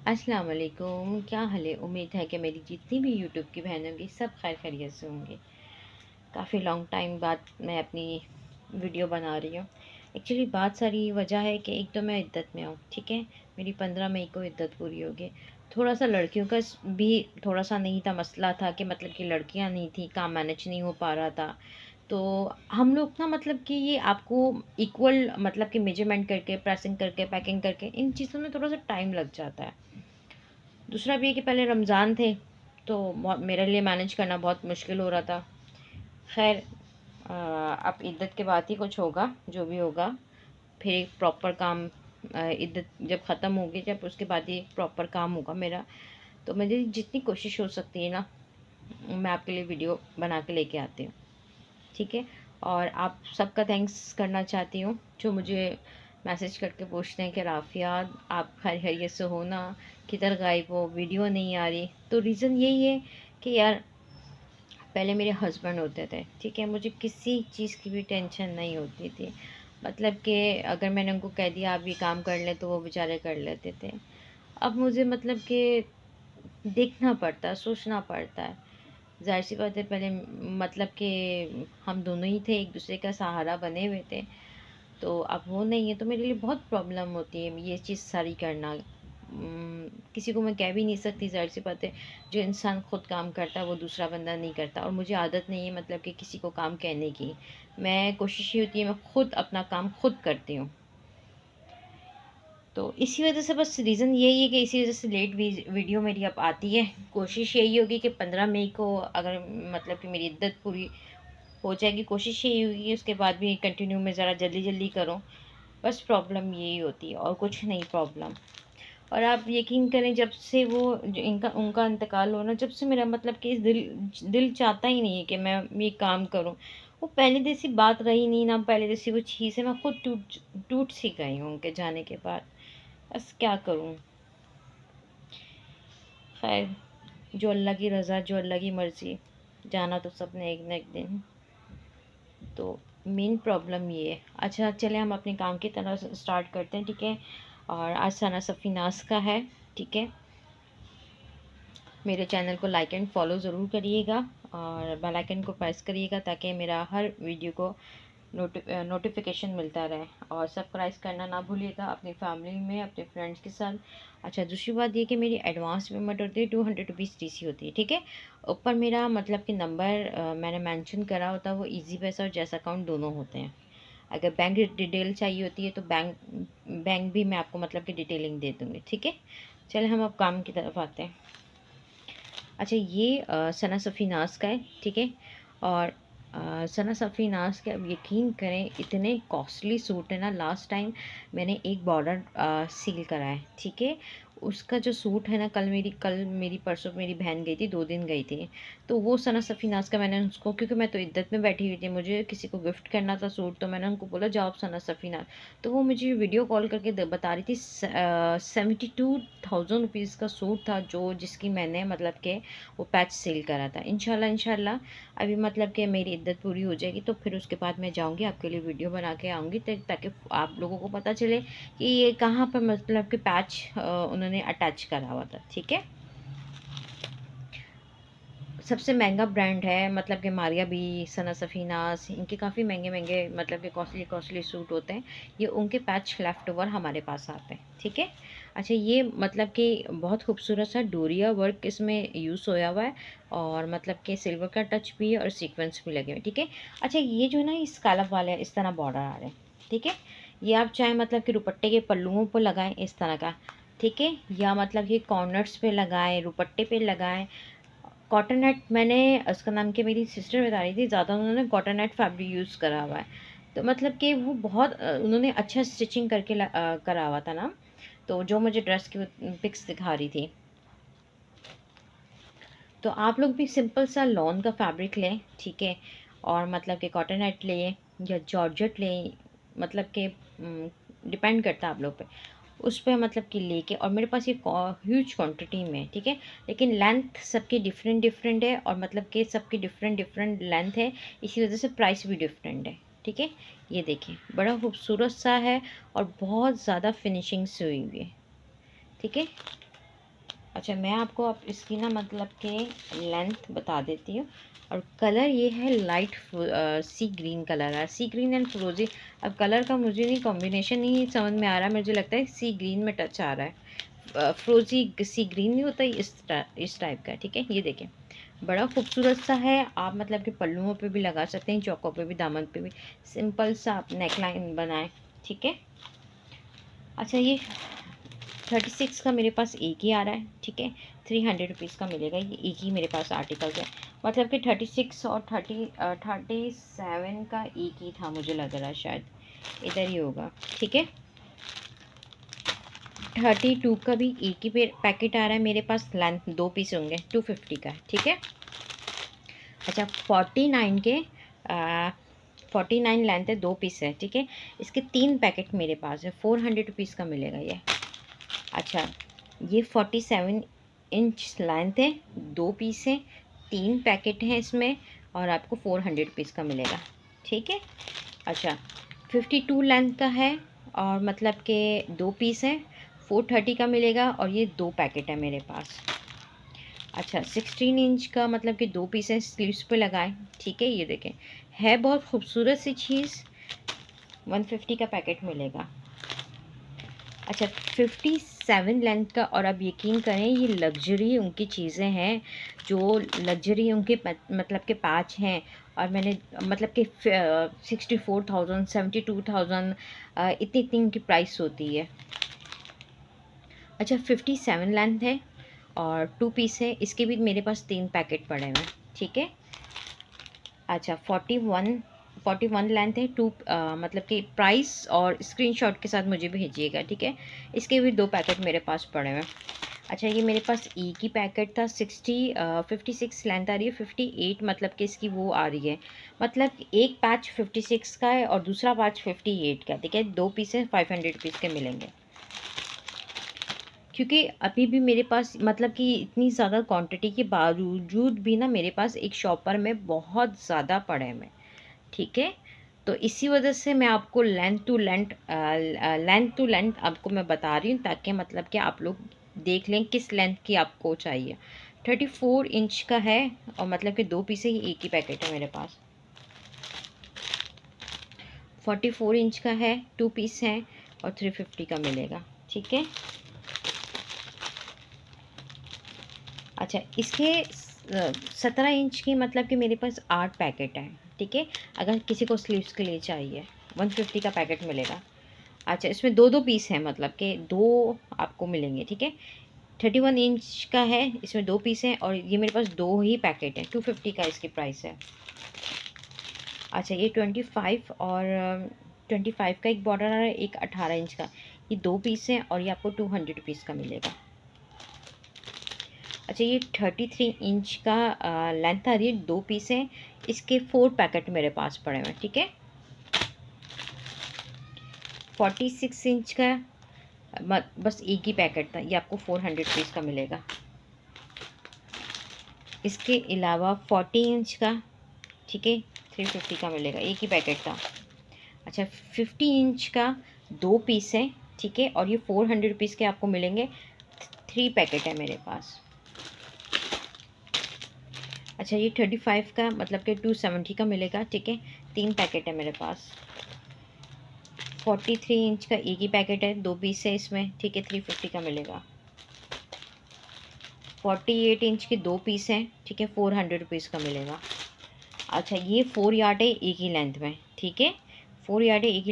अस्सलाम वालेकुम, क्या हाल है। उम्मीद है कि मेरी जितनी भी यूट्यूब की बहन होंगी सब खैर खैरियत से होंगे। काफ़ी लॉन्ग टाइम बाद मैं अपनी वीडियो बना रही हूँ। एक्चुअली बात सारी वजह है कि एक तो मैं इद्दत में हूँ, ठीक है। मेरी 15 मई को इद्दत पूरी होगी। थोड़ा सा लड़कियों का भी थोड़ा सा नहीं था, मसला था कि मतलब कि लड़कियाँ नहीं थी, काम मैनेज नहीं हो पा रहा था। तो हम लोग ना मतलब कि ये आपको इक्वल मतलब कि मेजरमेंट करके, प्रेसिंग करके, पैकिंग करके, इन चीज़ों में थोड़ा सा टाइम लग जाता है। दूसरा भी है कि पहले रमज़ान थे, तो मेरे लिए मैनेज करना बहुत मुश्किल हो रहा था। खैर, अब इद्दत के बाद ही कुछ होगा, जो भी होगा। फिर एक प्रॉपर काम, इद्दत जब ख़त्म होगी, जब उसके बाद ही एक प्रॉपर काम होगा मेरा। तो मेरी जितनी कोशिश हो सकती है ना, मैं आपके लिए वीडियो बना के लेके आती हूँ, ठीक है। और आप सबका थैंक्स करना चाहती हूँ जो मुझे मैसेज करके पूछते हैं कि राफ़िया, आप खैरियत से हो ना, किधर गायब हो, वीडियो नहीं आ रही। तो रीज़न यही है कि यार, पहले मेरे हस्बैंड होते थे, ठीक है। मुझे किसी चीज़ की भी टेंशन नहीं होती थी। मतलब कि अगर मैंने उनको कह दिया आप ये काम कर लें, तो वो बेचारे कर लेते थे। अब मुझे मतलब कि देखना पड़ता है, सोचना पड़ता है। ज़ाहिर सी बात है, पहले मतलब कि हम दोनों ही थे, एक दूसरे का सहारा बने हुए थे। तो अब वो नहीं है, तो मेरे लिए बहुत प्रॉब्लम होती है ये चीज़ सारी करना। किसी को मैं कह भी नहीं सकती, ज़ाहिर सी बात है। जो इंसान खुद काम करता है वो दूसरा बंदा नहीं करता, और मुझे आदत नहीं है मतलब कि किसी को काम कहने की। मैं कोशिश ये होती है मैं खुद अपना काम खुद करती हूँ। तो इसी वजह से, बस रीज़न यही है कि इसी वजह से लेट वीडियो मेरी अब आती है। कोशिश यही होगी कि 15 मई को अगर मतलब कि मेरी इद्दत पूरी हो जाएगी, कोशिश यही होगी कि उसके बाद भी कंटिन्यू मैं ज़रा जल्दी जल्दी करूँ। बस प्रॉब्लम यही होती है और कुछ नहीं प्रॉब्लम। और आप यकीन करें, जब से वो जो इनका उनका इंतकाल हो ना, जब से मेरा मतलब कि दिल दिल चाहता ही नहीं है कि मैं ये काम करूँ। वो पहले जैसी बात रही नहीं ना, पहले जैसी वो चीज़ है। मैं खुद टूट टूट सी गई हूँ उनके जाने के बाद। बस क्या करूँ। खैर, जो अल्लाह की रज़ा, जो अल्लाह की मर्ज़ी। जाना तो सबने एक ना एक दिन। तो मेन प्रॉब्लम ये है। अच्छा, चलें हम अपने काम की तरह स्टार्ट करते हैं, ठीक है। और आज सना सफ़ीनास का है, ठीक है। मेरे चैनल को लाइक एंड फॉलो ज़रूर करिएगा, और बेल आइकन को प्रेस करिएगा ताकि मेरा हर वीडियो को नोटिफिकेशन मिलता रहे। और सब्सक्राइब करना ना भूलिएगा, अपनी फैमिली में, अपने फ्रेंड्स के साथ। अच्छा, दूसरी बात ये कि मेरी एडवांस पेमेंट होती है, 200 रुपीज़ TC होती है, ठीक है। ऊपर मेरा मतलब कि नंबर मैंने मेंशन करा होता है, वो इजी पैसा और जैसा अकाउंट दोनों होते हैं। अगर बैंक डिटेल चाहिए होती है तो बैंक भी मैं आपको मतलब कि डिटेलिंग दे दूँगी, ठीक है। चलिए हम अब काम की तरफ आते हैं। अच्छा, ये सना सफ़ीनास का है, ठीक है। और सना सफ़ीनास के, अब यकीन करें, इतने कॉस्टली सूट है ना। लास्ट टाइम मैंने एक बॉर्डर सील करा है, ठीक है। उसका जो सूट है ना, कल मेरी परसों मेरी बहन गई थी, 2 दिन गई थी। तो वो सना सफ़ीनास का मैंने उसको, क्योंकि मैं तो इद्दत में बैठी हुई थी, मुझे किसी को गिफ्ट करना था सूट, तो मैंने उनको बोला जाओ आप सना सफ़ीनास। तो वो मुझे वीडियो कॉल करके बता रही थी 72,000 रुपीज़ का सूट था, जो जिसकी मैंने मतलब कि वो पैच सेल करा था। इंशाल्लाह इंशाल्लाह अभी मतलब कि मेरी इद्दत पूरी हो जाएगी, तो फिर उसके बाद मैं जाऊँगी, आपके लिए वीडियो बना के आऊँगी, ताकि आप लोगों को पता चले कि ये कहाँ पर मतलब कि पैच उन्होंने अटैच करा हुआ था, ठीक है। सबसे महंगा ब्रांड है मतलब कि मारिया बी, सना सफ़ीनास, इनके काफ़ी महंगे महंगे मतलब कि कॉस्टली कॉस्टली सूट होते हैं। ये उनके पैच लेफ़्ट ओवर हमारे पास आते हैं, ठीक है। अच्छा, ये मतलब कि बहुत खूबसूरत सा डोरिया वर्क इसमें यूज़ होया हुआ है, और मतलब कि सिल्वर का टच भी है और सीक्वेंस भी लगे हुए, ठीक है। अच्छा, ये जो है ना, इस स्कैलप वाले इस तरह बॉर्डर आ रहे हैं, ठीक है। ये आप चाहे मतलब कि दुपट्टे के पल्लुओं पर लगाएं इस तरह का, ठीक है, या मतलब कि कॉर्नर्स पे लगाएं, दुपट्टे पे लगाएं। कॉटन नेट, मैंने उसका नाम क्या, मेरी सिस्टर बता रही थी, ज़्यादा उन्होंने कॉटन नेट फैब्रिक यूज़ करा हुआ है। तो मतलब कि वो बहुत उन्होंने अच्छा स्टिचिंग करके करा हुआ था ना। तो जो मुझे ड्रेस की पिक्स दिखा रही थी, तो आप लोग भी सिंपल सा लॉन का फैब्रिक लें, ठीक है। और मतलब कि कॉटन नेट लें या जॉर्जेट लें, मतलब कि डिपेंड करता है आप लोग पे। उस पे मतलब कि लेके, और मेरे पास ये ह्यूज क्वांटिटी में, ठीक है। लेकिन लेंथ सबकी डिफरेंट डिफरेंट है, और मतलब कि सबकी डिफरेंट डिफरेंट लेंथ है, इसी वजह से प्राइस भी डिफरेंट है, ठीक है। ये देखिए, बड़ा खूबसूरत सा है और बहुत ज़्यादा फिनिशिंग से हुई हुई है, ठीक है। अच्छा, मैं आपको अब इसकी ना मतलब के लेंथ बता देती हूँ। और कलर ये है लाइट सी ग्रीन कलर है, सी ग्रीन एंड फ्रोजी। अब कलर का मुझे नहीं कॉम्बिनेशन नहीं समझ में आ रहा, मुझे लगता है सी ग्रीन में टच आ रहा है। फ्रोजी सी ग्रीन नहीं होता, इस टाइप का। ठीक है, ये देखें, बड़ा खूबसूरत सा है। आप मतलब कि पल्लुओं पे भी लगा सकते हैं, चौकों पे भी, दामन पे भी। सिंपल सा आप नेक लाइन बनाएं। ठीक है। अच्छा, ये 36 का मेरे पास एक ही आ रहा है। ठीक है, 300 रुपीज़ का मिलेगा। ये एक ही मेरे पास आर्टिकल्स है, मतलब कि 36 और 37 का एक ही था, मुझे लग रहा है शायद इधर ही होगा। ठीक है, 32 का भी एक ही पैकेट आ रहा है मेरे पास। लेंथ 2 पीस होंगे, 250 का है। ठीक है। अच्छा, 49 के 49 लेंथ है, 2 पीस है। ठीक है, इसके 3 पैकेट मेरे पास है, 400 रुपीज़ का मिलेगा ये। अच्छा, ये 47 इंच लेंथ है, 2 पीस है, 3 पैकेट हैं इसमें, और आपको 400 रुपीज़ का मिलेगा। ठीक है। अच्छा, 52 लेंथ का है, और मतलब के 2 पीस है, 430 का मिलेगा, और ये 2 पैकेट है मेरे पास। अच्छा, 16 इंच का मतलब कि 2 पीस है, स्लीव्स पे लगाएं। ठीक है, ये देखें, है बहुत खूबसूरत सी चीज़। 150 का पैकेट मिलेगा। अच्छा, 57 लेंथ का, और अब यकीन करें ये लग्जरी उनकी चीज़ें हैं, जो लग्जरी उनके मतलब के पैच हैं। और मैंने मतलब कि 64,000 72,000 इतनी इतनी उनकी प्राइस होती है। अच्छा, 57 लेंथ है और 2 पीस है, इसके भी मेरे पास 3 पैकेट पड़े हुए हैं। ठीक है। अच्छा, 41 लेंथ है, मतलब कि प्राइस और स्क्रीनशॉट के साथ मुझे भेजिएगा। ठीक है, इसके भी 2 पैकेट मेरे पास पड़े हुए हैं। अच्छा, ये मेरे पास एक ही पैकेट था। 56 लेंथ आ रही है, 58 मतलब कि इसकी वो आ रही है, मतलब एक पैच 56 का है और दूसरा पैच 58 का। ठीक है, 2 पीस है, 500 रुपीज़ के मिलेंगे। क्योंकि अभी भी मेरे पास मतलब कि इतनी ज़्यादा क्वांटिटी के बावजूद भी ना मेरे पास एक शॉपर में बहुत ज़्यादा पड़े हैं। ठीक है, तो इसी वजह से मैं आपको लेंथ टू लेंथ आपको मैं बता रही हूँ, ताकि मतलब कि आप लोग देख लें किस लेंथ की आपको चाहिए। 34 इंच का है, और मतलब कि 2 पीस है, ये एक ही पैकेट है मेरे पास। 44 इंच का है, 2 पीस हैं, और 350 का मिलेगा। ठीक है। अच्छा, इसके 17 इंच की मतलब कि मेरे पास 8 पैकेट हैं। ठीक है, अगर किसी को स्लीव्स के लिए चाहिए, 150 का पैकेट मिलेगा। अच्छा, इसमें 2 पीस हैं, मतलब कि 2 आपको मिलेंगे। ठीक है, 31 इंच का है, इसमें 2 पीस हैं, और ये मेरे पास 2 ही पैकेट हैं, 250 का इसकी प्राइस है। अच्छा, ये 25 और 25 का एक बॉर्डर आ रहा है, एक 18 इंच का, ये 2 पीस हैं, और ये आपको 200 रुपीज़ का मिलेगा। अच्छा, ये 33 इंच का लेंथ आ रही है, 2 पीस हैं, इसके 4 पैकेट मेरे पास पड़े हुए हैं। ठीक है, 46 इंच का बस एक ही पैकेट था, ये आपको 400 रुपीज़ का मिलेगा। इसके अलावा 40 इंच का, ठीक है, 350 का मिलेगा, एक ही पैकेट था। अच्छा, 50 इंच का 2 पीस है। ठीक है, और ये 400 रुपीज़ के आपको मिलेंगे, 3 पैकेट है मेरे पास। अच्छा, ये 35 का मतलब कि 270 का मिलेगा। ठीक है, 3 पैकेट है मेरे पास। 43 इंच का एक ही पैकेट है, 2 पीस है इसमें। ठीक है, 350 का मिलेगा। 48 इंच के 2 पीस हैं। ठीक है, 400 रुपीज़ का मिलेगा। अच्छा, ये 4 यार्ड है एक ही लेंथ में। ठीक है, 4 यार्ड है एक ही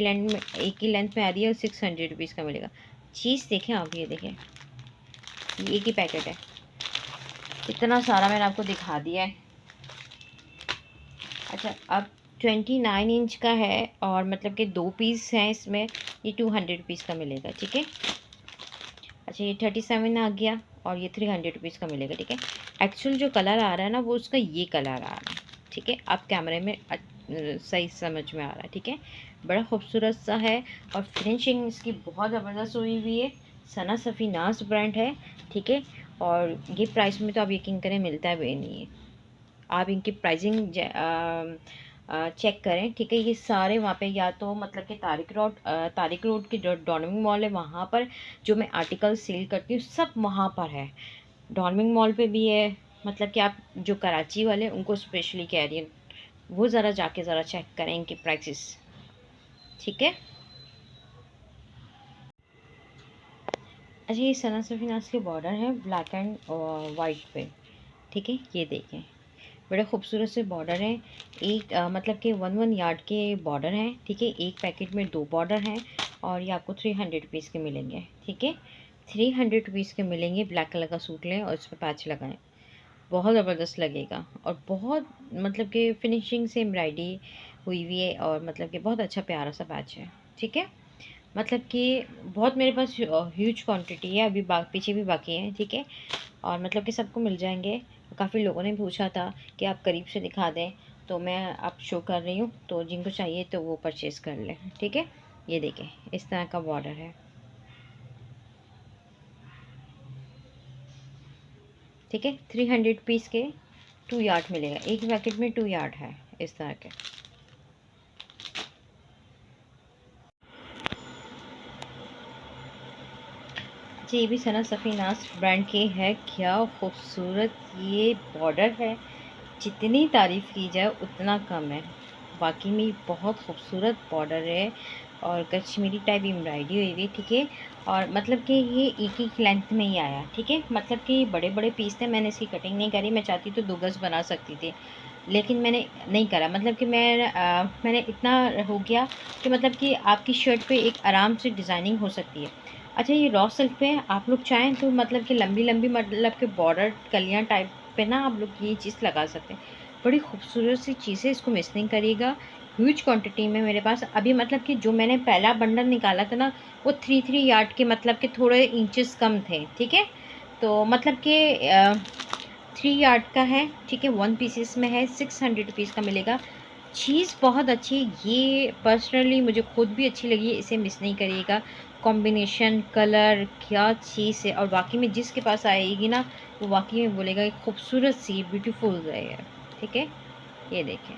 लेंथ में आ रही है, और 600 रुपीज़ का मिलेगा। चीज़ देखें आप, ये देखें, ये एक ही पैकेट है। इतना सारा मैंने आपको दिखा दिया है। अच्छा, अब 29 इंच का है, और मतलब कि 2 पीस हैं इसमें, ये 200 रुपीज़ का मिलेगा। ठीक है। अच्छा, ये 37 आ गया, और ये 300 रुपीज़ का मिलेगा। ठीक है, एक्चुअल जो कलर आ रहा है ना, वो उसका ये कलर आ रहा है। ठीक है, आप कैमरे में सही समझ में आ रहा है। ठीक है, बड़ा खूबसूरत सा है, और फिनिशिंग इसकी बहुत ज़बरदस्त हुई हुई है। सना सफ़ीनाज ब्रांड है। ठीक है, और ये प्राइस में तो आप यकीन करें मिलता भी नहीं है। आप इनकी प्राइसिंग चेक करें। ठीक है, ये सारे वहाँ पे, या तो मतलब कि तारिक रोड की जो डॉनमिंग मॉल है, वहाँ पर जो मैं आर्टिकल सेल करती हूँ, सब वहाँ पर है। डॉर्मिंग मॉल पे भी है, मतलब कि आप जो कराची वाले उनको स्पेशली कह रही हूँ, वो ज़रा जाके ज़रा चेक करें इनके प्राइसेस। ठीक है। अच्छा, ये सना सफ़ीनास के बॉर्डर है ब्लैक एंड वाइट पे। ठीक है, ये देखें, बड़े खूबसूरत से बॉर्डर हैं। एक मतलब कि 1 1 यार्ड के बॉर्डर हैं। ठीक है, एक पैकेट में 2 बॉर्डर हैं और ये आपको 300 रुपीज़ के मिलेंगे। ठीक है, 300 रुपीज़ के मिलेंगे। ब्लैक कलर का सूट लें और इस पर पैच लगाएं, बहुत ज़बरदस्त लगेगा। और बहुत मतलब कि फिनिशिंग से एम्ब्रॉयडरी हुई हुई है और मतलब कि बहुत अच्छा प्यारा सा पैच है। ठीक है, मतलब कि बहुत मेरे पास ह्यूज क्वांटिटी है, अभी पीछे भी बाकी है। ठीक है, और मतलब कि सबको मिल जाएंगे। काफ़ी लोगों ने पूछा था कि आप करीब से दिखा दें, तो मैं आप शो कर रही हूँ, तो जिनको चाहिए तो वो परचेज़ कर लें। ठीक है, ये देखें, इस तरह का बॉर्डर है। ठीक है, 300 रुपीज़ के 2 यार्ड मिलेगा, एक पैकेट में 2 यार्ड है इस तरह के। जी, ये भी सना सफ़ीनास ब्रांड के है। क्या खूबसूरत ये बॉर्डर है, जितनी तारीफ़ की जाए उतना कम है। वाकई में बहुत खूबसूरत बॉर्डर है और कश्मीरी टाइप एम्ब्रॉयडरी हुई हुई। ठीक है, और मतलब कि ये एक एक लेंथ में ही आया। ठीक है, मतलब कि बड़े बड़े पीस थे, मैंने इसकी कटिंग नहीं करी। मैं चाहती तो 2 गज़ बना सकती थी, लेकिन मैंने नहीं करा। मतलब कि मैंने इतना हो गया कि मतलब कि आपकी शर्ट पे एक आराम से डिज़ाइनिंग हो सकती है। अच्छा, ये रॉ सिल्क पे आप लोग चाहें तो मतलब कि लंबी लंबी मतलब कि बॉर्डर कलियाँ टाइप पे ना आप लोग ये चीज़ लगा सकते हैं। बड़ी खूबसूरत सी चीज़ है, इसको मिस नहीं करिएगा। ह्यूज क्वांटिटी में मेरे पास अभी, मतलब कि जो मैंने पहला बंडल निकाला था ना, वो 3 3 यार्ड के मतलब कि थोड़े इंचेस कम थे। ठीक है, तो मतलब कि 3 यार्ड का है। ठीक है, 1 पीसेस में है, 600 रुपीज़ का मिलेगा। चीज़ बहुत अच्छी, ये पर्सनली मुझे खुद भी अच्छी लगी है, इसे मिस नहीं करिएगा। कॉम्बिनेशन कलर क्या चीज़ है, और वाकई में जिसके पास आएगी ना, वो वाकई में बोलेगा एक खूबसूरत सी ब्यूटीफुल है। ठीक है, ये देखें,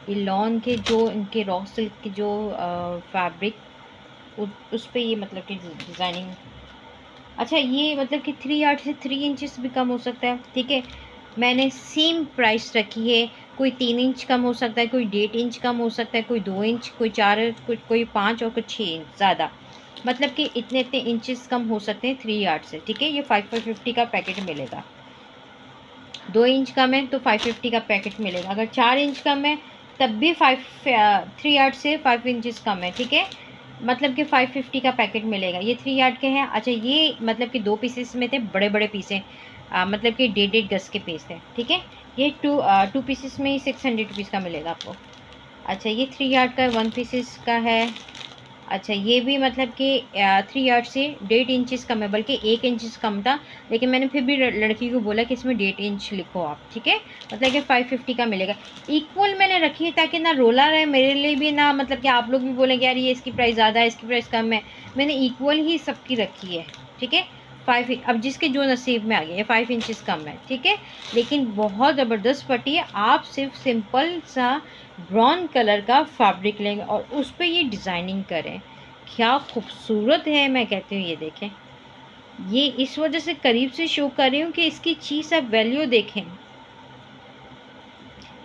ये लॉन के जो इनके रॉ सिल्क के जो फैब्रिक, उस पे ये मतलब कि डिज़ाइनिंग। अच्छा, ये मतलब कि 3 यार्ड से 3 इंचेस भी कम हो सकता है। ठीक है, मैंने सेम प्राइस रखी है। कोई 3 इंच कम हो सकता है, कोई 1.5 इंच कम हो सकता है, कोई 2 इंच, कोई 4, कोई 5 और कोई 6 इंच ज़्यादा। मतलब कि इतने इतने इंचेस कम हो सकते हैं 3 यार्ड से। ठीक है, ये 550 का पैकेट मिलेगा। 2 इंच कम है तो 550 का पैकेट मिलेगा। अगर 4 इंच कम है तब भी 3 यार्ड से 5 इंचेस कम है। ठीक है, मतलब कि 550 का पैकेट मिलेगा। ये 3 यार्ड के हैं। अच्छा, ये मतलब कि 2 पीसेस में थे, बड़े बड़े पीस हैं, मतलब कि 1.5 1.5 गज के पीस थे। ठीक है, ये टू पीसेस में ही 600 रुपीज़ का मिलेगा आपको। अच्छा, ये 3 यार्ड का 1 पीसेस का है। अच्छा, ये भी मतलब कि 3 यार्ड से 1.5 इंचेस कम है, बल्कि 1 इंच कम था, लेकिन मैंने फिर भी लड़की को बोला कि इसमें 1.5 इंच लिखो आप। ठीक है, मतलब कि 550 का मिलेगा। इक्वल मैंने रखी है ताकि ना रोला रहे मेरे लिए भी, ना मतलब कि आप लोग भी बोलेंगे यार ये इसकी प्राइस ज़्यादा है, इसकी प्राइस कम है। मैंने इक्वल ही सबकी रखी है। ठीक है, 5, अब जिसके जो नसीब में आ गया, ये 5 इंचेस कम है। ठीक है, लेकिन बहुत ज़बरदस्त पट्टी है। आप सिर्फ सिंपल सा ब्राउन कलर का फैब्रिक लेंगे और उस पर ये डिज़ाइनिंग करें, क्या खूबसूरत है। मैं कहती हूँ ये देखें, ये इस वजह से करीब से शो कर रही हूँ कि इसकी चीज़ आप वैल्यू देखें,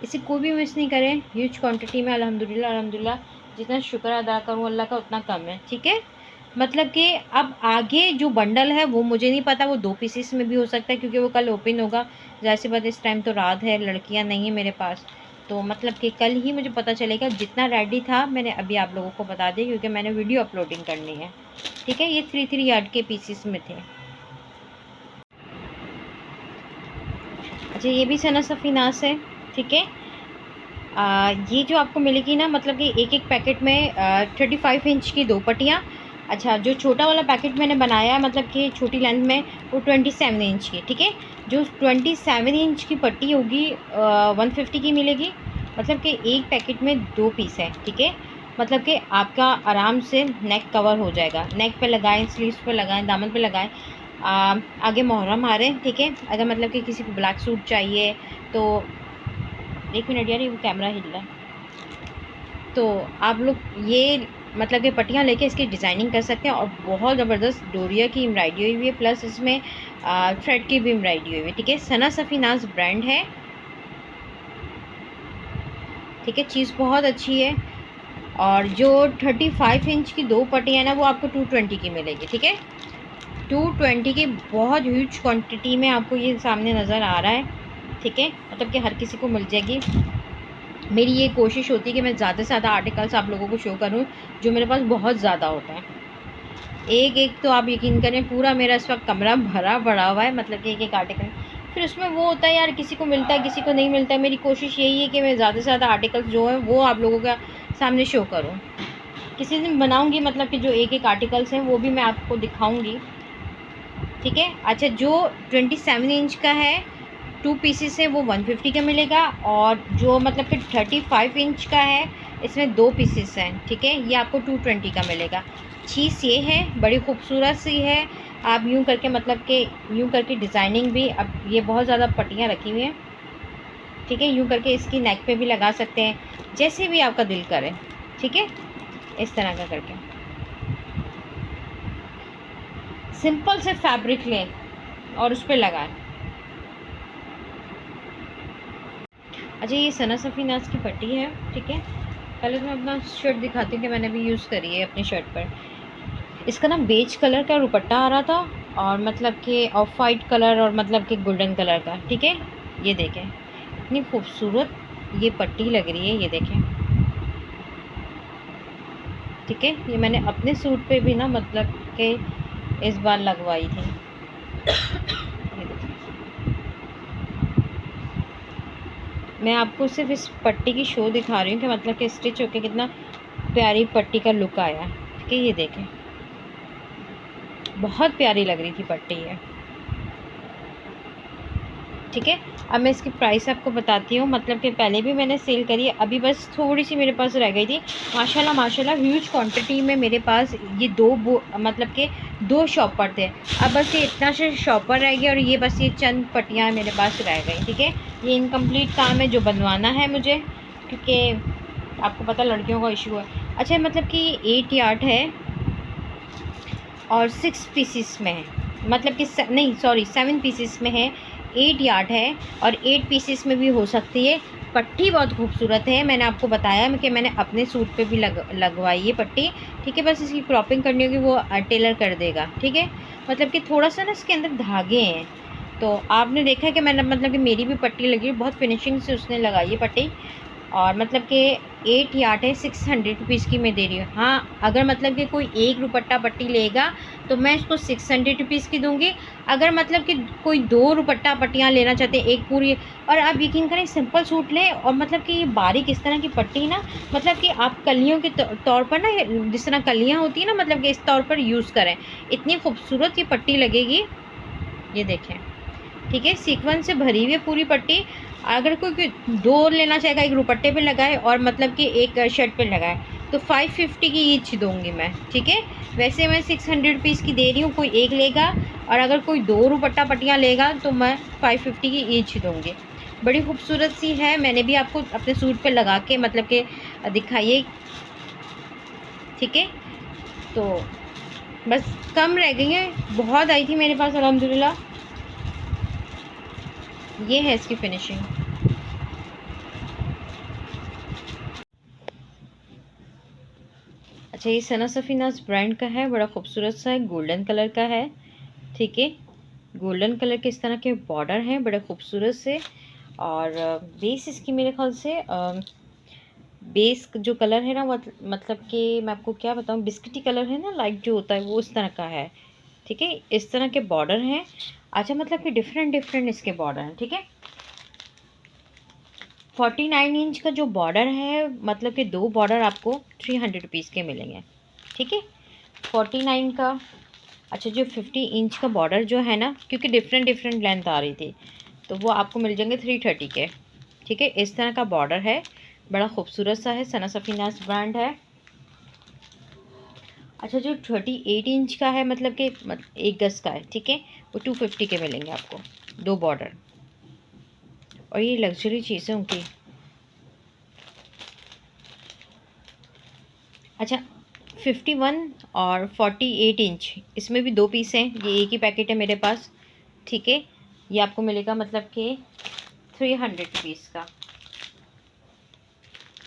इसे कोई भी मिस नहीं करें। ह्यूज क्वांटिटी में अल्हम्दुलिल्लाह अल्हम्दुलिल्लाह, जितना शुक्र अदा करूँ अल्लाह का उतना कम है। ठीक है, मतलब कि अब आगे जो बंडल है वो मुझे नहीं पता, वो 2 पीसेस में भी हो सकता है क्योंकि वो कल ओपन होगा। ज़ाहिर सी बात, इस टाइम तो रात है, लड़कियां नहीं है मेरे पास, तो मतलब कि कल ही मुझे पता चलेगा। जितना रेडी था मैंने अभी आप लोगों को बता दिया क्योंकि मैंने वीडियो अपलोडिंग करनी है। ठीक है, ये 3 3 यार्ड के पीसेस में थे। अच्छा, ये भी सना सफ़ीनास है। ठीक है, ये जो आपको मिलेगी ना, मतलब कि एक एक पैकेट में 35 इंच की 2 पट्टियाँ। अच्छा, जो छोटा वाला पैकेट मैंने बनाया है मतलब कि छोटी लेंथ में, वो 27 इंच की। ठीक है, जो 27 इंच की पट्टी होगी 150 की मिलेगी। मतलब कि एक पैकेट में 2 पीस है। ठीक है, मतलब कि आपका आराम से नेक कवर हो जाएगा। नेक पे लगाएं, स्लीव्स पे लगाएं, दामन पे लगाएं। आगे मुहर्रम आ रहे हैं। ठीक है, अगर मतलब कि किसी को ब्लैक सूट चाहिए तो 1 मिनट यार, ये वो कैमरा हिल रहा है, तो आप लोग ये मतलब कि पट्टियाँ लेके इसकी डिज़ाइनिंग कर सकते हैं। और बहुत ज़बरदस्त डोरिया की एम्ब्रॉयडरी हुई है, प्लस इसमें थ्रेड की भी एम्ब्रॉयडरी हुई है। ठीक है, सना सफ़ीनाज़ ब्रांड है। ठीक है, चीज़ बहुत अच्छी है। और जो 35 इंच की 2 पट्टियाँ ना वो आपको 220 की मिलेगी। ठीक है, 220 की बहुत ह्यूज क्वांटिटी में आपको ये सामने नज़र आ रहा है। ठीक है, मतलब कि हर किसी को मिल जाएगी। मेरी ये कोशिश होती है कि मैं ज़्यादा से ज़्यादा आर्टिकल्स आप लोगों को शो करूं, जो मेरे पास बहुत ज़्यादा होता है। एक एक तो आप यकीन करें पूरा मेरा इस वक्त कमरा भरा पड़ा हुआ है, मतलब कि एक एक आर्टिकल। फिर उसमें वो होता है यार, किसी को मिलता है किसी को नहीं मिलता है। मेरी कोशिश यही है कि मैं ज़्यादा से ज़्यादा आर्टिकल्स जो है वो आप लोगों का सामने शो करूँ। किसी दिन बनाऊँगी, मतलब कि जो एक एक आर्टिकल्स हैं वो भी मैं आपको दिखाऊँगी। ठीक है, अच्छा जो 27 इंच का है 2 पीसेस है वो 150 का मिलेगा। और जो मतलब कि 35 इंच का है इसमें 2 पीसेस हैं। ठीक है, ये आपको 220 का मिलेगा। चीज़ ये है, बड़ी खूबसूरत सी है। आप यूँ करके मतलब कि यूँ करके डिज़ाइनिंग भी, अब ये बहुत ज़्यादा पट्टियाँ रखी हुई हैं। ठीक है, यूँ करके इसकी नेक पे भी लगा सकते हैं, जैसे भी आपका दिल करे। ठीक है, इस तरह का करके सिंपल से फैब्रिक लें और उस पर लगाएं। अच्छा, ये सना सफ़ीनाज़ की पट्टी है। ठीक है, पहले तो मैं अपना शर्ट दिखाती हूँ कि मैंने भी यूज़ करी है अपनी शर्ट पर। इसका ना बेज कलर का दुपट्टा आ रहा था, और मतलब कि ऑफ वाइट कलर और मतलब कि गोल्डन कलर का। ठीक है, ये देखें इतनी खूबसूरत ये पट्टी लग रही है, ये देखें। ठीक है, ये मैंने अपने सूट पे भी ना मतलब कि इस बार लगवाई थी। ये देखें, मैं आपको सिर्फ इस पट्टी की शो दिखा रही हूँ कि मतलब कि स्टिच होके कितना प्यारी पट्टी का लुक आया। ठीक है, ये देखें बहुत प्यारी लग रही थी पट्टी है। ठीक है, अब मैं इसकी प्राइस आपको बताती हूँ। मतलब कि पहले भी मैंने सेल करी है, अभी बस थोड़ी सी मेरे पास रह गई थी। माशाल्लाह माशाल्लाह ह्यूज क्वांटिटी में मेरे पास ये मतलब कि 2 शॉपर थे। अब बस ये इतना से शॉपर रह गया, और ये बस ये चंद पट्टियाँ मेरे पास रह गई। ठीक है, ये इनकम्प्लीट काम है जो बनवाना है मुझे, क्योंकि आपको पता लड़कियों का इशू है। अच्छा, मतलब कि 8 यार्ड है और 6 पीसेस में है, मतलब कि नहीं सॉरी 7 पीसेस में है। 8 यार्ड है और 8 पीसेस में भी हो सकती है। पट्टी बहुत खूबसूरत है, मैंने आपको बताया कि मैंने अपने सूट पे भी लगवाई है पट्टी। ठीक है, बस इसकी क्रॉपिंग करनी होगी, वो टेलर कर देगा। ठीक है, मतलब कि थोड़ा सा ना इसके अंदर धागे हैं, तो आपने देखा है कि मैंने मतलब कि मेरी भी पट्टी लगी है, बहुत फिनिशिंग से उसने लगाई है पट्टी। और मतलब कि 8 यार्ड है, 600 रुपीज़ की मैं दे रही हूँ। हाँ, अगर मतलब कि कोई एक दुपट्टा पट्टी लेगा तो मैं इसको 600 रुपीज़ की दूँगी। अगर मतलब कि कोई 2 दुपट्टा पट्टियाँ लेना चाहते हैं एक पूरी, और आप यकीन करें सिंपल सूट लें, और मतलब कि ये बारीक इस तरह की पट्टी ना, मतलब कि आप कलियों के तौर पर ना, जिस तरह कलियाँ होती हैं ना, मतलब कि इस तौर पर यूज़ करें। इतनी खूबसूरत ये पट्टी लगेगी, ये देखें। ठीक है, सीक्वेंस से भरी हुई है पूरी पट्टी। अगर कोई 2 लेना चाहेगा, एक दुपट्टे पे लगाए और मतलब कि एक शर्ट पे लगाए, तो 550 की ईच दूँगी मैं। ठीक है, वैसे मैं 600 रुपीज़ की दे रही हूँ, कोई एक लेगा, और अगर कोई 2 दुपट्टा पट्टियाँ लेगा तो मैं 550 की ईच दूँगी। बड़ी खूबसूरत सी है, मैंने भी आपको अपने सूट पे लगा के मतलब कि दिखाई है। ठीक है, तो बस कम रह गई हैं, बहुत आई थी मेरे पास अल्हम्दुलिल्लाह। ये है इसकी फिनिशिंग। अच्छा, ये सना सफ़ीनाज़ ब्रांड का है, बड़ा खूबसूरत सा है, गोल्डन कलर का है। ठीक है, गोल्डन कलर के इस तरह के बॉर्डर हैं बड़े खूबसूरत से। और बेस इसकी मेरे ख्याल से बेस जो कलर है ना, मतलब कि मैं आपको क्या बताऊँ, बिस्किटी कलर है ना, लाइट जो होता है वो इस तरह का है। ठीक है, इस तरह के बॉर्डर हैं। अच्छा, मतलब कि डिफरेंट डिफरेंट इसके बॉर्डर हैं। ठीक है, 49 इंच का जो बॉर्डर है, मतलब कि 2 बॉर्डर आपको 300 रुपीज़ के मिलेंगे। ठीक है, 49 का। अच्छा, जो 50 इंच का बॉर्डर जो है ना, क्योंकि डिफरेंट डिफरेंट लेंथ आ रही थी, तो वो आपको मिल जाएंगे 330 के। ठीक है, इस तरह का बॉर्डर है, बड़ा खूबसूरत सा है, सना सफ़ीनाज़ ब्रांड है। अच्छा, जो 38 इंच का है, मतलब कि 1 गज़ का है। ठीक है, वो 250 के मिलेंगे आपको, 2 बॉर्डर। और ये लग्जरी चीज़ें उनकी। अच्छा, 51 और 48 इंच, इसमें भी 2 पीस हैं, ये एक ही पैकेट है मेरे पास, ठीक है। ये आपको मिलेगा मतलब कि 300 रुपीज़ का।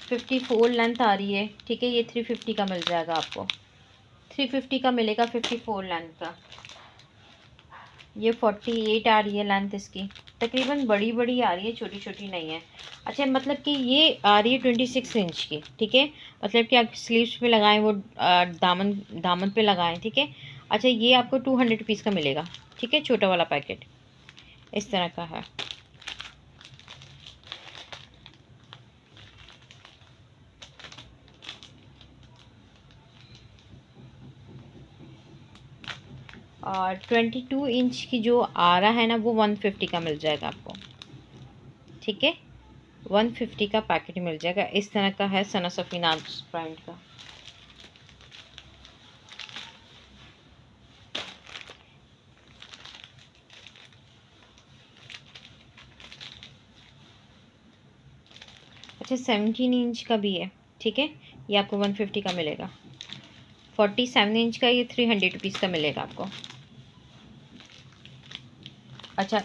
54 लेंथ आ रही है, ठीक है, ये 350 का मिल जाएगा आपको, 350 का मिलेगा 54 लेंथ का। ये 48 आ रही है लेंथ इसकी, तकरीबन बड़ी बड़ी आ रही है, छोटी छोटी नहीं है। अच्छा, मतलब कि ये आ रही है 26 इंच की, ठीक है, मतलब कि आप स्लीव्स पे लगाएं, वो दामन दामन पे लगाएं, ठीक है। अच्छा, ये आपको 200 रुपीज़ का मिलेगा, ठीक है, छोटा वाला पैकेट इस तरह का है। और 22 इंच की जो आ रहा है ना, वो 150 का मिल जाएगा आपको, ठीक है, 150 का पैकेट मिल जाएगा। इस तरह का है सना सफीना ब्रांड का। अच्छा, 17 इंच का भी है, ठीक है, ये आपको 150 का मिलेगा। 47 इंच का ये 300 रुपीज़ का मिलेगा आपको। अच्छा,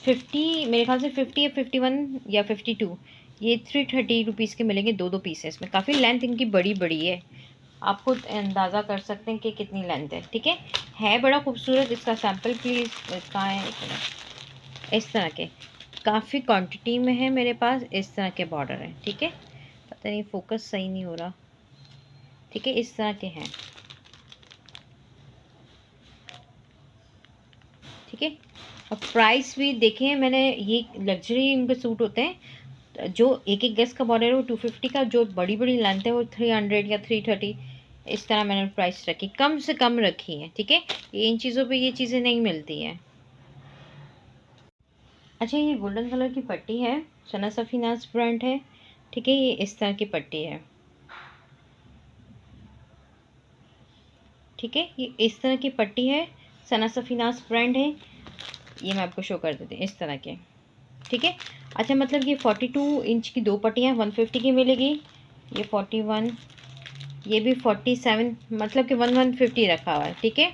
50, मेरे ख्याल से 50 या 51 या 52, ये 330 रुपीज़ के मिलेंगे, दो दो पीस है इसमें। काफ़ी लेंथ इनकी बड़ी बड़ी है, आप खुद अंदाज़ा कर सकते हैं कि कितनी लेंथ है, ठीक है बड़ा खूबसूरत। इसका सैम्पल प्लीज़ कहाँ है, इस तरह के काफ़ी क्वांटिटी में है मेरे पास, इस तरह के बॉर्डर हैं, ठीक है। पता नहीं फोकस सही नहीं हो रहा, ठीक है, इस तरह के हैं, ठीक है। और प्राइस भी देखें मैंने, ये लग्जरी इनके सूट होते हैं, जो एक एक गज का बॉर्डर है वो 250 का, जो बड़ी बड़ी लेंथ है वो 300 या 330, इस तरह मैंने प्राइस रखी, कम से कम रखी है, ठीक है। ये इन चीज़ों पे ये चीज़ें नहीं मिलती हैं। अच्छा, ये गोल्डन कलर की पट्टी है, सना सफीनाज ब्रांड है, ठीक है, ये इस तरह की पट्टी है, ठीक है, ये इस तरह की पट्टी है, सना सफीनाज ब्रांड है। ये मैं आपको शो कर देती हूँ, इस तरह के, ठीक है। अच्छा, मतलब ये 42 इंच की दो पट्टियाँ 150 की मिलेगी, ये 41, ये भी 47, मतलब कि 150 रखा हुआ है, ठीक है।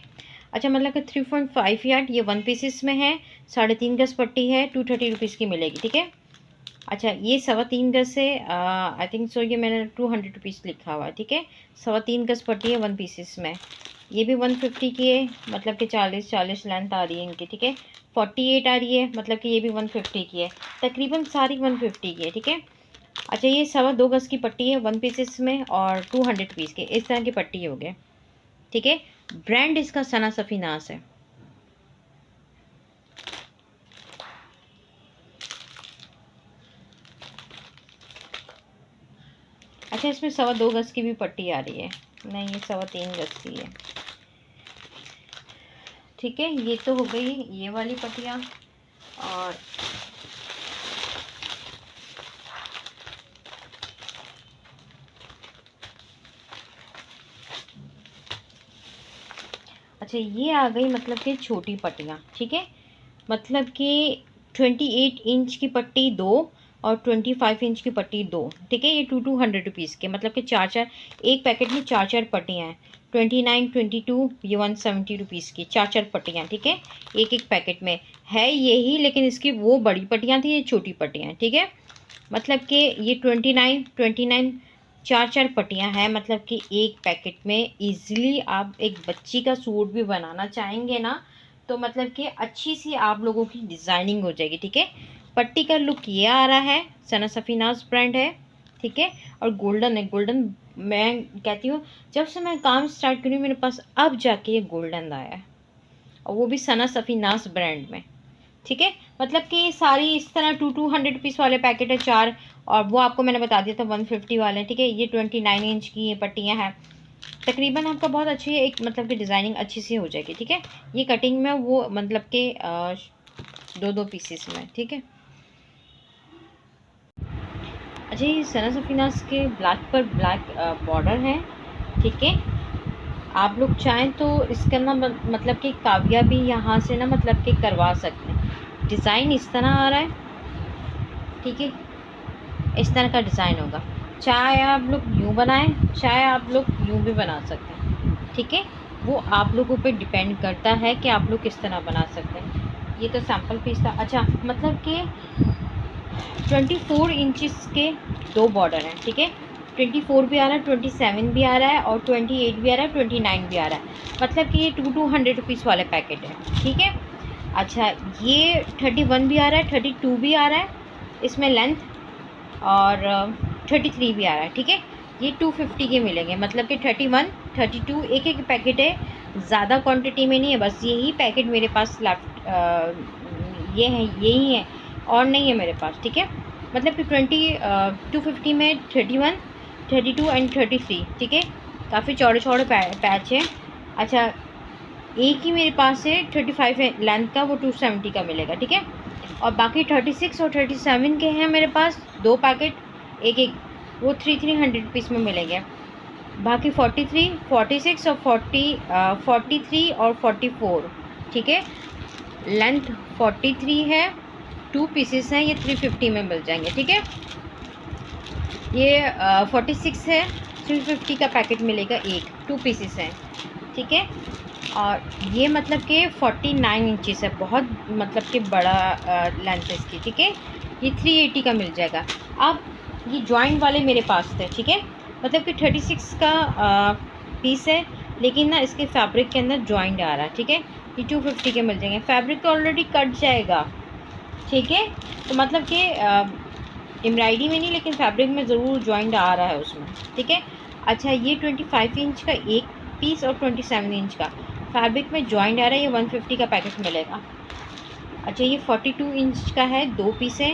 अच्छा, मतलब कि 3.5 यार्ड, ये 1 पीसेस में है, 3.5 गज पट्टी है, 230 रुपीज़ की मिलेगी, ठीक है। अच्छा, ये 3.25 गज से आई थिंक सो, ये मैंने 200 रुपीज़ लिखा हुआ है, ठीक है। 3.25 गज पट्टी है 1 पीसेस में, ये भी 150 की है, मतलब कि 40 लेंथ आ रही है इनकी, ठीक है। 48 आ रही है, मतलब कि ये भी 150 की है, तकरीबन सारी 150 की है, ठीक है। अच्छा, ये 2.25 गज की पट्टी है 1 पीसेस में और 200 रुपीज़ की, इस तरह की पट्टी हो गए, ठीक है। ब्रांड इसका सना सफीनास है। अच्छा, इसमें 2.25 गज की भी पट्टी आ रही है, नहीं ये 3.25 गज की है, ठीक है। ये तो हो गई ये वाली पट्टियाँ। और अच्छा, ये आ गई मतलब कि छोटी पट्टियाँ, ठीक है, मतलब कि 28 इंच की पट्टी दो और 25 इंच की पट्टी दो, ठीक है। ये 200 रुपीज़ के, मतलब कि चार चार, एक पैकेट में चार चार पट्टियाँ हैं, 29 22, ये 170 रुपीज़ की चार चार पट्टियाँ, ठीक है, एक एक पैकेट में है यही, लेकिन इसकी वो बड़ी पट्टियाँ थी, ये छोटी पट्टियाँ, ठीक है। मतलब कि ये 29 चार चार पट्टियाँ हैं, मतलब कि एक पैकेट में इजीली आप एक बच्ची का सूट भी बनाना चाहेंगे ना, तो मतलब कि अच्छी सी आप लोगों की डिज़ाइनिंग हो जाएगी, ठीक है। पट्टी का लुक ये आ रहा है, सना सफीनाज ब्रांड है, ठीक है। और गोल्डन है, गोल्डन मैं कहती हूँ जब से मैं काम स्टार्ट करी मेरे पास अब जाके ये गोल्डन आया है, और वो भी सना सफीनाज ब्रांड में, ठीक है। मतलब कि सारी इस तरह 200 रुपीज़ वाले पैकेट है चार, और वो आपको मैंने बता दिया था 150 वाले, ठीक है। ये 29 इंच की ये पट्टियाँ हैं, तकरीबन आपका बहुत अच्छी है, एक मतलब कि डिज़ाइनिंग अच्छी सी हो जाएगी, ठीक है। ये कटिंग में वो मतलब कि दो दो पीसेस में, ठीक है। अच्छा, ये सना सफीनास के ब्लैक पर ब्लैक बॉर्डर है, ठीक है। आप लोग चाहें तो इसका ना मतलब कि काव्या भी यहाँ से ना मतलब कि करवा सकते हैं। डिज़ाइन इस तरह आ रहा है, ठीक है, इस तरह का डिज़ाइन होगा, चाहे आप लोग यूँ बनाएं, चाहे आप लोग यूँ भी बना सकते हैं, ठीक है। वो आप लोगों पे डिपेंड करता है कि आप लोग किस तरह बना सकते हैं। ये तो सैम्पल पीस था। अच्छा, मतलब कि 24 इंचज़ के 2 बॉर्डर हैं, ठीक है। 24 भी आ रहा है, 27 भी आ रहा है और 28 भी आ रहा है, 29 भी आ रहा है। मतलब कि ये 200 रुपीज़ वाले पैकेट है, ठीक है। अच्छा, ये 31 भी आ रहा है, 32 भी आ रहा है इसमें लेंथ, और 33 भी आ रहा है, ठीक है। ये 250 के मिलेंगे, मतलब कि 31, 32 एक एक पैकेट है, ज़्यादा क्वांटिटी में नहीं है, बस यही पैकेट मेरे पास लेफ्ट ये है, यही है और नहीं है मेरे पास, ठीक है। मतलब कि 250 में 31, 32 एंड 33, ठीक है। काफ़ी चौड़े चौड़े पैच है। अच्छा, एक ही मेरे पास है 35 है लेंथ का, वो 270 का मिलेगा, ठीक है। और बाकी 36 और 37 के हैं मेरे पास 2 पैकेट, एक एक, वो 300 रुपीज़ में मिलेंगे। बाकी 43, 46 और 43 और 44, ठीक है। लेंथ 43 है, 2 पीसेस हैं, ये 350 में मिल जाएंगे, ठीक है। ये 46 है, 350 का पैकेट मिलेगा, एक 2 पीसेस हैं, ठीक है। और ये मतलब कि 49 इंचज़ है, बहुत मतलब कि बड़ा लेंथ है इसकी, ठीक है। ये 380 का मिल जाएगा। अब ये जॉइंट वाले मेरे पास थे, ठीक है। मतलब कि 36 का पीस है, लेकिन ना इसके फैब्रिक के अंदर जॉइंट आ रहा है, ठीक है। ये 250 के मिल जाएंगे। फैब्रिक तो ऑलरेडी कट जाएगा, ठीक है। तो मतलब कि एम्ब्रॉयडरी में नहीं, लेकिन फैब्रिक में ज़रूर जॉइंट आ रहा है उसमें, ठीक है। अच्छा, ये 25 इंच का एक पीस और 27 इंच का फैब्रिक में जॉइंट आ रहा है, ये 150 का पैकेट मिलेगा। अच्छा, ये 42 इंच का है, 2 पीस है,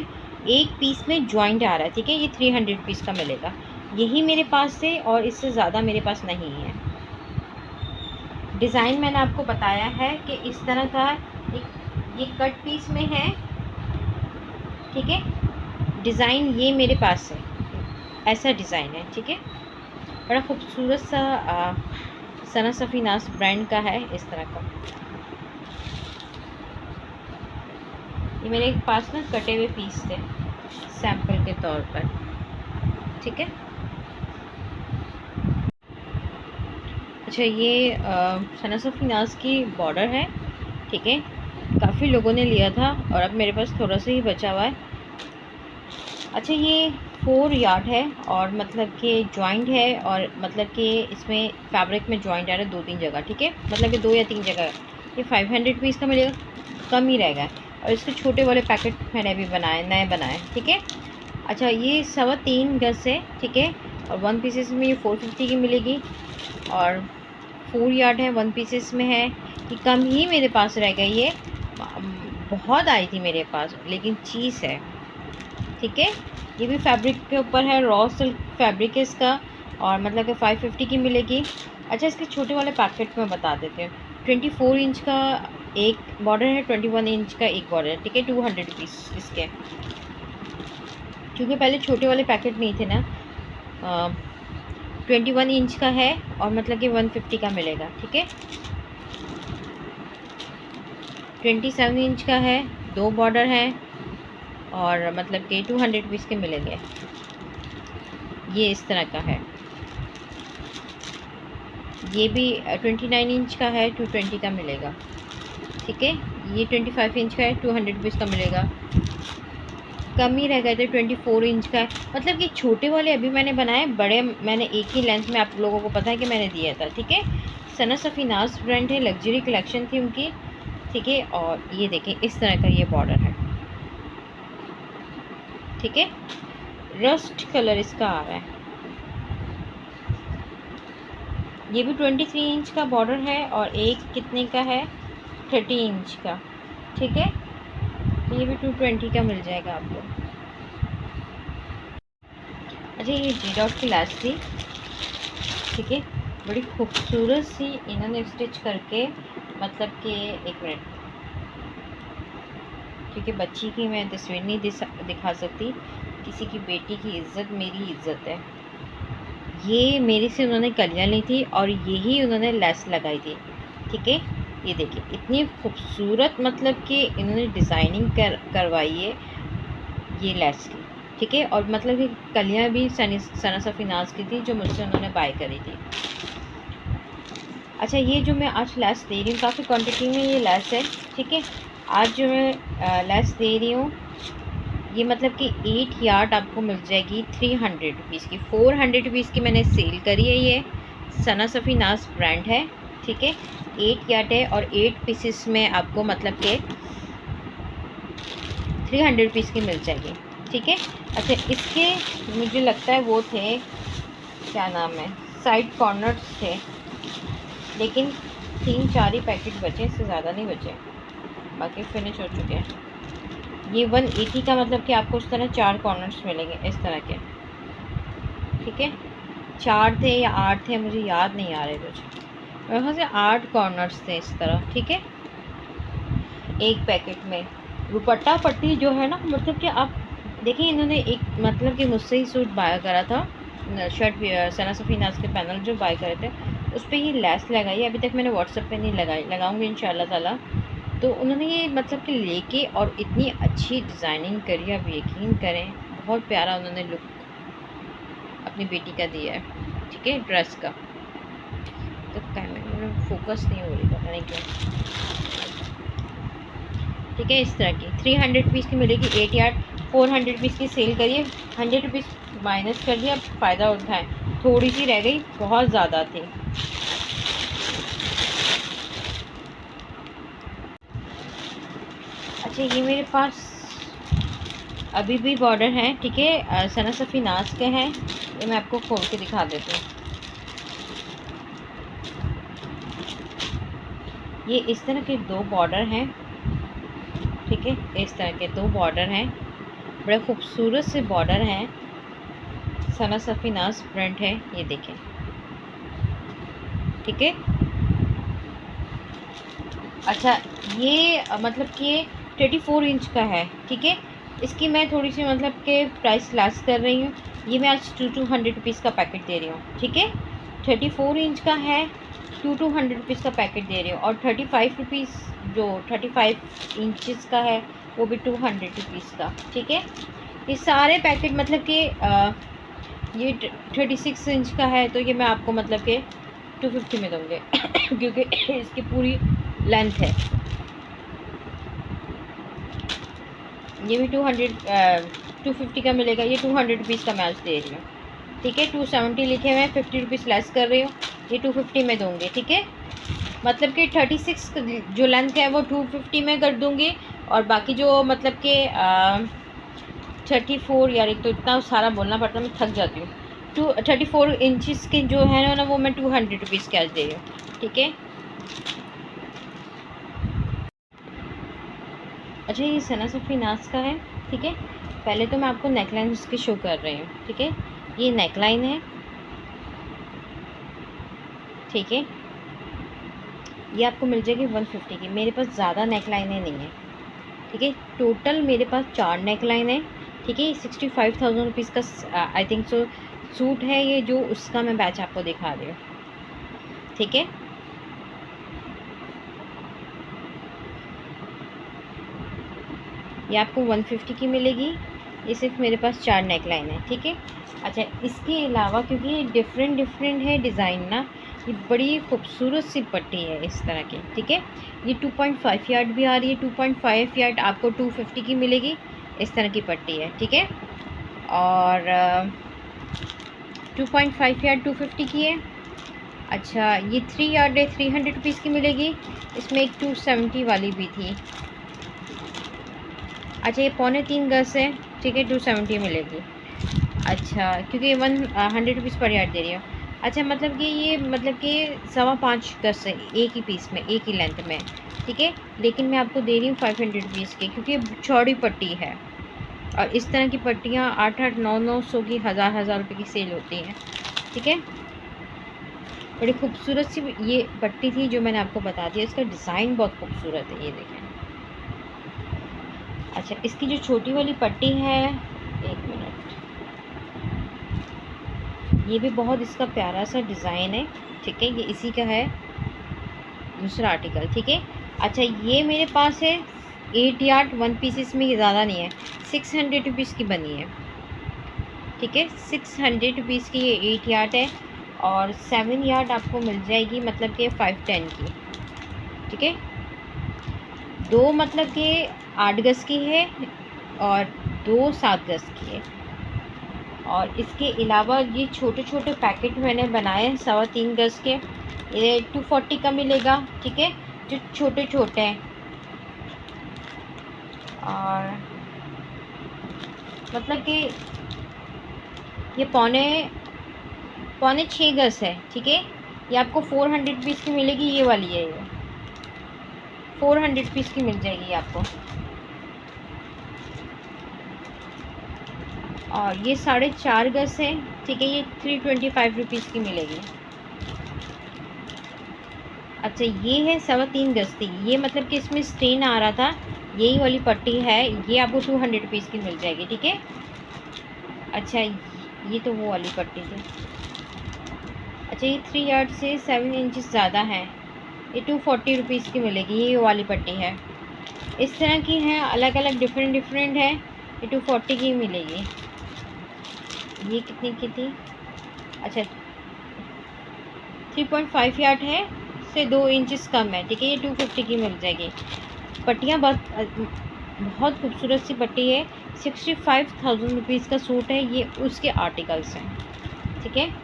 एक पीस में जॉइंट आ रहा है, ठीक है। ये 300 रुपीज़ का मिलेगा। यही मेरे पास है और इससे ज़्यादा मेरे पास नहीं है। डिज़ाइन मैंने आपको बताया है कि इस तरह का एक ये कट पीस में है, ठीक है। डिज़ाइन ये मेरे पास है, ऐसा डिज़ाइन है, ठीक है। बड़ा खूबसूरत सा सना सफ़ीनास ब्रांड का है, इस तरह का। ये मेरे पास ना कटे हुए पीस थे सैंपल के तौर पर, ठीक है। अच्छा, ये सना सफ़ीनास की बॉर्डर है, ठीक है। काफ़ी लोगों ने लिया था और अब मेरे पास थोड़ा सा ही बचा हुआ है। अच्छा, ये 4 यार्ड है और मतलब कि जॉइंट है, और मतलब कि इसमें फैब्रिक में जॉइंट आ रहा है 2-3 जगह, ठीक है। मतलब कि 2 या 3 जगह। ये 500 रुपीज़ का मिलेगा, कम ही रहेगा। और इसके छोटे वाले पैकेट मैंने भी बनाए, नए बनाए, ठीक है। अच्छा, ये 3.25 गज है, ठीक है। और 1 पीसेस में ये 450 की मिलेगी, और 4 यार्ड है, 1 पीसेस में है। ये कम ही मेरे पास रह गई है, बहुत आई थी मेरे पास, लेकिन चीज़ है, ठीक है। ये भी फैब्रिक के ऊपर है, रॉ सिल्क फैब्रिक है इसका, और मतलब कि 550 की मिलेगी। अच्छा, इसके छोटे वाले पैकेट में बता देते हैं। 24 इंच का एक बॉर्डर है, 21 इंच का एक बॉर्डर है, ठीक है। 200 रुपीज़ इसके, क्योंकि पहले छोटे वाले पैकेट नहीं थे ना। 21 इंच का है और मतलब कि 150 का मिलेगा, ठीक है। 27 इंच का है, 2 बॉर्डर हैं, और मतलब कि 200 रुपीज़ के मिलेंगे। ये इस तरह का है। ये भी 29 इंच का है, 220 का मिलेगा, ठीक है। ये 25 इंच का है, 200 रुपीज़ का मिलेगा। कम ही रह गए थे, 24 इंच का है। मतलब कि छोटे वाले अभी मैंने बनाए, बड़े मैंने एक ही लेंथ में, आप लोगों को पता है कि मैंने दिया था, ठीक है। सना सफ़ीनास ब्रांड है, लग्जरी कलेक्शन थी उनकी, ठीक है। और ये देखें, इस तरह का ये बॉर्डर है, ठीक है। रस्ट कलर इसका आ रहा है। ये भी 23 इंच का बॉर्डर है, और एक कितने का है, 30 इंच का, ठीक है। तो ये भी 220 का मिल जाएगा आपको। अच्छा, ये जी डॉट की लैस थी, ठीक है। बड़ी खूबसूरत सी इन्होंने स्टिच करके, मतलब कि एक मिनट, क्योंकि बच्ची की मैं तस्वीर नहीं दिखा सकती, किसी की बेटी की इज़्ज़त मेरी इज़्ज़त है। ये मेरे से उन्होंने कलियाँ ली थी और यही उन्होंने लेस लगाई थी, ठीक है। ये देखिए, इतनी खूबसूरत मतलब कि इन्होंने डिज़ाइनिंग करवाई है ये लेस की, ठीक है। और मतलब कि कलियाँ भी सना सफ़ीनाज की थी जो मुझसे उन्होंने बाय करी थी। अच्छा, ये जो मैं आज लेस दे रही हूँ, काफ़ी क्वांटिटी में ये लेस है, ठीक है। आज जो मैं लेस दे रही हूँ, ये मतलब कि 8 यार्ड आपको मिल जाएगी 300 रुपीज़ की। 400 रुपीज़ की मैंने सेल करी है। ये सना सफ़ीनाज ब्रांड है, ठीक है। 8 यार्ड है और 8 पीसेस में आपको मतलब कि 300 रुपीज़ की मिल जाएगी, ठीक है। अच्छा, इसके मुझे लगता है वो थे, क्या नाम है, साइड कॉर्नर्स थे, लेकिन 3-4 ही पैकेट बचे, इससे ज़्यादा नहीं बचे, बाकी फिनिश हो चुके हैं। ये 180 का मतलब कि आपको इस तरह 4 कॉर्नर्स मिलेंगे इस तरह के, ठीक है। 4 थे या 8 थे, मुझे याद नहीं आ रहे कुछ, मेरे ख्याल से 8 कॉर्नर्स थे इस तरह, ठीक है, एक पैकेट में। दुपट्टा पट्टी जो है ना, मतलब कि आप देखिए, इन्होंने एक मतलब कि मुझसे ही सूट बाय करा था, शर्ट सना सफ़ीनाज के पैनल जो बाय करे थे, उस पर ही लेस लगाई है। अभी तक मैंने व्हाट्सएप पे नहीं लगाई, लगाऊंगी इंशाल्लाह ताला। तो उन्होंने ये मतलब कि लेके और इतनी अच्छी डिज़ाइनिंग करी, आप यकीन करें, बहुत प्यारा उन्होंने लुक अपनी बेटी का दिया है, ठीक है, ड्रेस का। तो कैमरे में फोकस नहीं हो रही, पता नहीं क्यों, ठीक है। इस तरह की 300 रुपीज़ की मिलेगी 8 यार्ड। 400 रुपीज़ की सेल करिए, 100 रुपीज़ माइनस कर दिया, फ़ायदा उठाएं। थोड़ी सी रह गई, बहुत ज़्यादा थी। अच्छा, ये मेरे पास अभी भी बॉर्डर हैं, ठीक है, सना सफ़ीनाज के हैं। ये मैं आपको खोल के दिखा देती हूँ। ये इस तरह के 2 बॉर्डर हैं, ठीक है, इस तरह के 2 बॉर्डर हैं, बड़े खूबसूरत से बॉर्डर हैं, सना सफ़ीनाज प्रिंट है, ये देखें, ठीक है। अच्छा, ये मतलब कि 34 इंच का है, ठीक है। इसकी मैं थोड़ी सी मतलब कि प्राइस लेस कर रही हूँ। ये मैं आज 200 रुपीज़ का पैकेट दे रही हूँ, ठीक है। 34 इंच का है, 200 रुपीज़ का पैकेट दे रही हूँ। और 35 रुपीज़ जो 35 इंचज़ का है, वो भी 200 रुपीज़ का, ठीक है। ये सारे पैकेट मतलब कि ये 36 इंच का है, तो ये मैं आपको मतलब कि 250 में दूँगी क्योंकि इसकी पूरी लेंथ है। ये भी 250 का मिलेगा। ये 200 रुपीज़ का मैं आज दे रही हूँ, ठीक है। 270 लिखे हुए हैं, 50 रुपीज़ लेस कर रही हूँ, ये 250 में दूँगी, ठीक है। मतलब कि 36 जो लेंथ है वो 250 में कर दूँगी, और बाकी जो मतलब कि 34, यार एक तो इतना सारा बोलना पड़ता है, मैं थक जाती हूँ। 34 इंचज़ के जो है ना, वो मैं 200 रुपीज़ के आज दे रही हूँ, ठीक है। अच्छा, ये सना सफ़ीनाज का है, ठीक है। पहले तो मैं आपको नेकलाइन इसकी शो कर रही हूँ, ठीक है। ये नेकलाइन है, ठीक है। ये आपको मिल जाएगी 150 की। मेरे पास ज़्यादा नेकलाइनें नहीं है, ठीक है। टोटल मेरे पास 4 नेकलाइन है, ठीक है। 65,000 रुपीज़ का आई थिंक सो सूट है ये, जो उसका मैं बैच आपको दिखा रही हूँ, ठीक है। ये आपको 150 की मिलेगी। ये सिर्फ मेरे पास 4 नेकलाइन है, ठीक है। अच्छा, इसके अलावा क्योंकि ये डिफरेंट है डिज़ाइन ना, ये बड़ी खूबसूरत सी पट्टी है इस तरह की, ठीक है। ये 2.5 यार्ड भी आ रही है, 2.5 यार्ड आपको 250 की मिलेगी, इस तरह की पट्टी है, ठीक है। और 2.5 यार्ड 250 की है। अच्छा, ये 3 यार्ड है, 300 रुपीज़ की मिलेगी। इसमें एक 270 वाली भी थी। अच्छा, ये 3.25 गज है, ठीक है, 270 मिलेगी। अच्छा, क्योंकि 100 रुपीज़ पर यार्ड दे रही हूँ। अच्छा, मतलब कि ये मतलब कि 5.25 गज है, एक ही पीस में, एक ही लेंथ में, ठीक है। लेकिन मैं आपको दे रही हूँ 500 रुपीज़ की, क्योंकि चौड़ी पट्टी है, और इस तरह की पट्टियाँ 800 900 की, हज़ार रुपये की सेल होती हैं, ठीक है। बड़ी खूबसूरत सी ये पट्टी थी जो मैंने आपको बता दिया। इसका डिज़ाइन बहुत खूबसूरत है, ये देखें। अच्छा, इसकी जो छोटी वाली पट्टी है, एक मिनट, ये भी बहुत इसका प्यारा सा डिज़ाइन है, ठीक है। ये इसी का है दूसरा आर्टिकल, ठीक है। अच्छा, ये मेरे पास है 8 यार्ड 1 पीसेस में, ये ज़्यादा नहीं है, 600 रुपीज़ की बनी है, ठीक है। 600 रुपीज़ की ये 8 यार्ड है और 7 यार्ड आपको मिल जाएगी मतलब कि 510 की, ठीक है। 2 मतलब कि 8 गज़ की है और 2 7 गज़ की है। और इसके अलावा ये छोटे छोटे पैकेट मैंने बनाए हैं 3.25 गज़ के, ये 240 का मिलेगा, ठीक है, जो छोटे छोटे हैं। और मतलब कि ये पौने 6 गज़ है, ठीक है। ये आपको 400 रुपीज़ की मिलेगी, ये वाली है, ये 400 रुपीज़ की मिल जाएगी आपको। और ये 4.5 गज़ है, ठीक है, ये 325 रुपीज़ की मिलेगी। अच्छा, ये है 3.25 गज़ की, ये मतलब कि इसमें स्टेन आ रहा था, यही वाली पट्टी है, ये आपको 200 रुपीज़ की मिल जाएगी, ठीक है। अच्छा, ये तो वो वाली पट्टी थी। अच्छा, ये 3 यार्ड से 7 इंचज़ ज़्यादा है, ये 240 रुपीज़ की मिलेगी, ये वाली पट्टी है। इस तरह की हैं, अलग अलग डिफरेंट है, ये 240 की मिलेगी। ये कितने की थी? अच्छा, 3.5 यार्ड है, से 2 इंचज़ कम है, ठीक है, ये 250 की मिल जाएगी। पट्टियाँ बहुत खूबसूरत सी पट्टी है। 65,000 रुपीज़ का सूट है, ये उसके आर्टिकल्स हैं, ठीक है।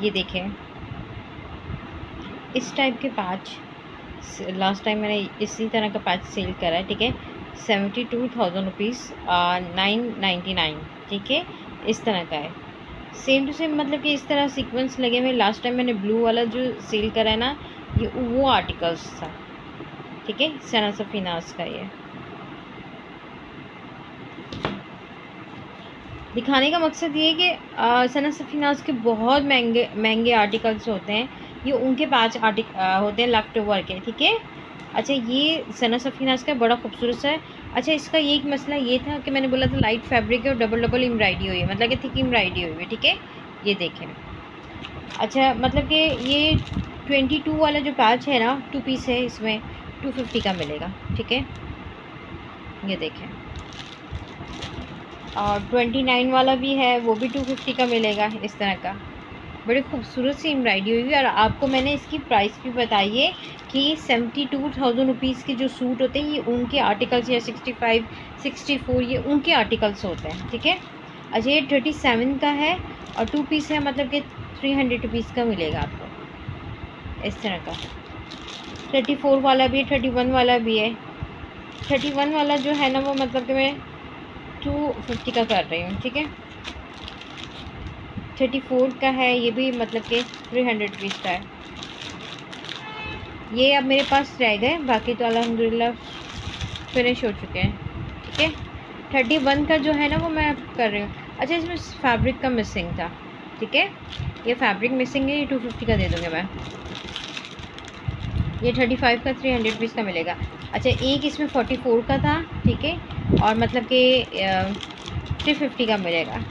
ये देखें, इस टाइप के पैच लास्ट टाइम मैंने इसी तरह का पैच सेल करा है, ठीक है। 72,000 रुपीज़ 999, ठीक है, इस तरह का है। सेम टू सेम मतलब कि इस तरह सीक्वेंस लगे हुए। लास्ट टाइम मैंने ब्लू वाला जो सेल करा है ना, ये वो आर्टिकल्स था, ठीक है, सना सफीनाज का। ये दिखाने का मकसद ये है कि सना सफीनाज के बहुत महंगे महंगे आर्टिकल्स होते हैं, ये उनके पास होते हैं लेफ्ट ओवर के, ठीक है। अच्छा, ये सना सफीनाज का बड़ा खूबसूरत सा है। अच्छा, इसका ये एक मसला ये था कि मैंने बोला था लाइट फैब्रिक है और डबल डबल एम्ब्रॉयडरी हुई है, मतलब कि थिक एम्ब्रॉयडरी हुई है, ठीक है। ये देखें, अच्छा, मतलब कि ये 22 वाला जो पैच है ना, 2 पीस है, इसमें 250 का मिलेगा, ठीक है। ये देखें, और 29 वाला भी है, वो भी 250 का मिलेगा, इस तरह का। बड़ी खूबसूरत सी एम्ब्रॉयडरी हुई है। और आपको मैंने इसकी प्राइस भी बताई है कि 72,000 रुपीज़ के जो सूट होते हैं, ये उनके आर्टिकल्स, या 65 64 ये उनके आर्टिकल्स होते हैं, ठीक है। अच्छा, ये 37 का है और 2 पीस है, मतलब कि 300 रुपीज़ का मिलेगा आपको, इस तरह का। 34 वाला भी है, 31 वाला भी है। 31 वाला जो है ना, वो मतलब कि मैं 250 का कर रही हूँ, ठीक है। 34 का है, ये भी मतलब कि 300 रुपीज़ का है। ये अब मेरे पास रह गए, बाकी तो अल्हम्दुलिल्लाह फिनिश हो चुके हैं, ठीक है। 31 का जो है ना, वो मैं कर रही हूँ। अच्छा, इसमें फैब्रिक का मिसिंग था, ठीक है, ये फैब्रिक मिसिंग है, ये 250 का दे दूँगी मैं। ये 35 का 300 रुपीज़ का मिलेगा। अच्छा, एक इसमें 44 का था, ठीक है, और मतलब कि 350 का मिलेगा,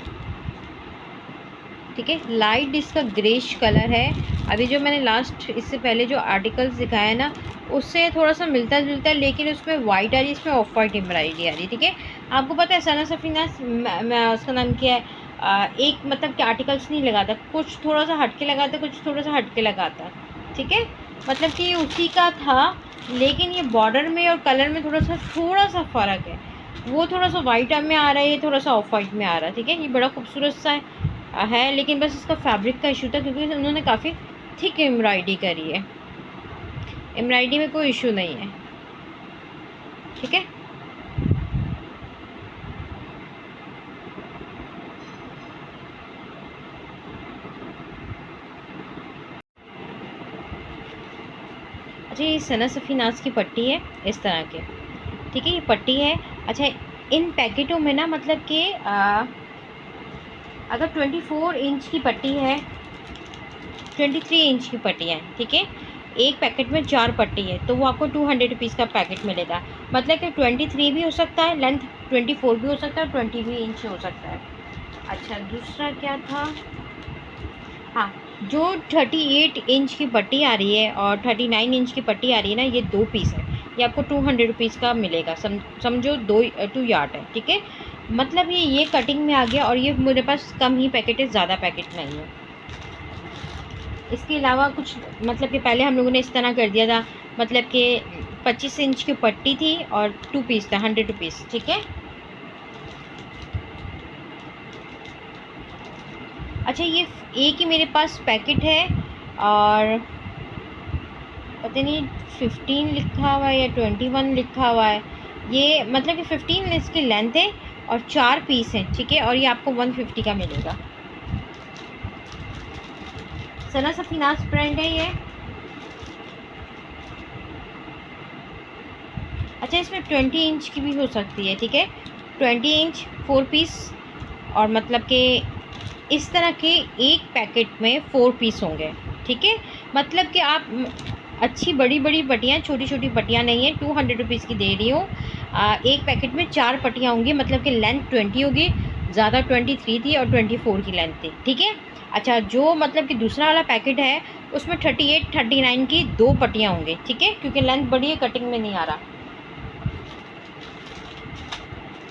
ठीक है। लाइट इसका ग्रेश कलर है। अभी जो मैंने लास्ट इससे पहले जो आर्टिकल्स दिखाया है ना, उससे थोड़ा सा मिलता जुलता है, लेकिन उसमें वाइट आ रही है, इसमें ऑफ वाइट एम्ब्रॉयडरी आ रही है, ठीक है। आपको पता है सना सफीना उसका नाम क्या है, एक मतलब कि आर्टिकल्स नहीं लगाता, कुछ थोड़ा सा हट के लगाता, कुछ थोड़ा सा हट के लगाता, ठीक है। मतलब कि ये उसी का था, लेकिन ये बॉर्डर में और कलर में थोड़ा सा फ़र्क है। वो थोड़ा सा वाइट में आ रहा है, ये थोड़ा सा ऑफ वाइट में आ रहा है, ठीक है। ये बड़ा खूबसूरत सा है, लेकिन बस इसका फैब्रिक का इशू था, क्योंकि उन्होंने काफ़ी थिक एम्ब्रॉयडरी करी है। एम्ब्रॉयडरी में कोई इशू नहीं है, ठीक है। अच्छा, ये सना सफीनाज की पट्टी है, इस तरह के, ठीक है, ये पट्टी है। अच्छा, इन पैकेटों में ना मतलब कि अगर 24 इंच की पट्टी है, 23 इंच की पट्टियाँ हैं, ठीक है, एक पैकेट में 4 पट्टी है, तो वो आपको 200 रुपीज़ का पैकेट मिलेगा। मतलब कि 23 भी हो सकता है लेंथ, 24 भी हो सकता है, 20 भी इंच हो सकता है। अच्छा, दूसरा क्या था, हाँ, जो 38 इंच की पट्टी आ रही है और 39 इंच की पट्टी आ रही है ना, ये 2 पीस है। ये आपको 200 रुपीज़ का मिलेगा। समझो 2 यार्ड है, ठीक है। मतलब ये कटिंग में आ गया, और ये मेरे पास कम ही पैकेट है, ज़्यादा पैकेट नहीं है। इसके अलावा कुछ मतलब कि पहले हम लोगों ने इस तरह कर दिया था, मतलब कि 25 इंच की पट्टी थी और 2 पीस था 100 रुपीज़, ठीक है। अच्छा, ये एक ही मेरे पास पैकेट है, और पता नहीं 15 लिखा हुआ है या 21 लिखा हुआ है। ये मतलब कि 15 इसकी लेंथ है और 4 पीस हैं, ठीक है। और ये आपको 150 का मिलेगा। सना सफीनास ब्रांड है ये। अच्छा, इसमें 20 इंच की भी हो सकती है, ठीक है। 20 इंच 4 पीस, और मतलब कि इस तरह के एक पैकेट में 4 पीस होंगे, ठीक है। मतलब कि आप अच्छी बड़ी बड़ी पट्टियाँ, छोटी छोटी पट्टियाँ नहीं है, 200 रुपीज़ की दे रही हूँ। एक पैकेट में 4 पट्टियाँ होंगी, मतलब कि लेंथ 20 होगी, ज़्यादा 23 थी और 24 की लेंथ थी, ठीक है। अच्छा, जो मतलब कि दूसरा वाला पैकेट है उसमें 38 39 की 2 पट्टियाँ होंगी, ठीक है, क्योंकि लेंथ बड़ी है, कटिंग में नहीं आ रहा।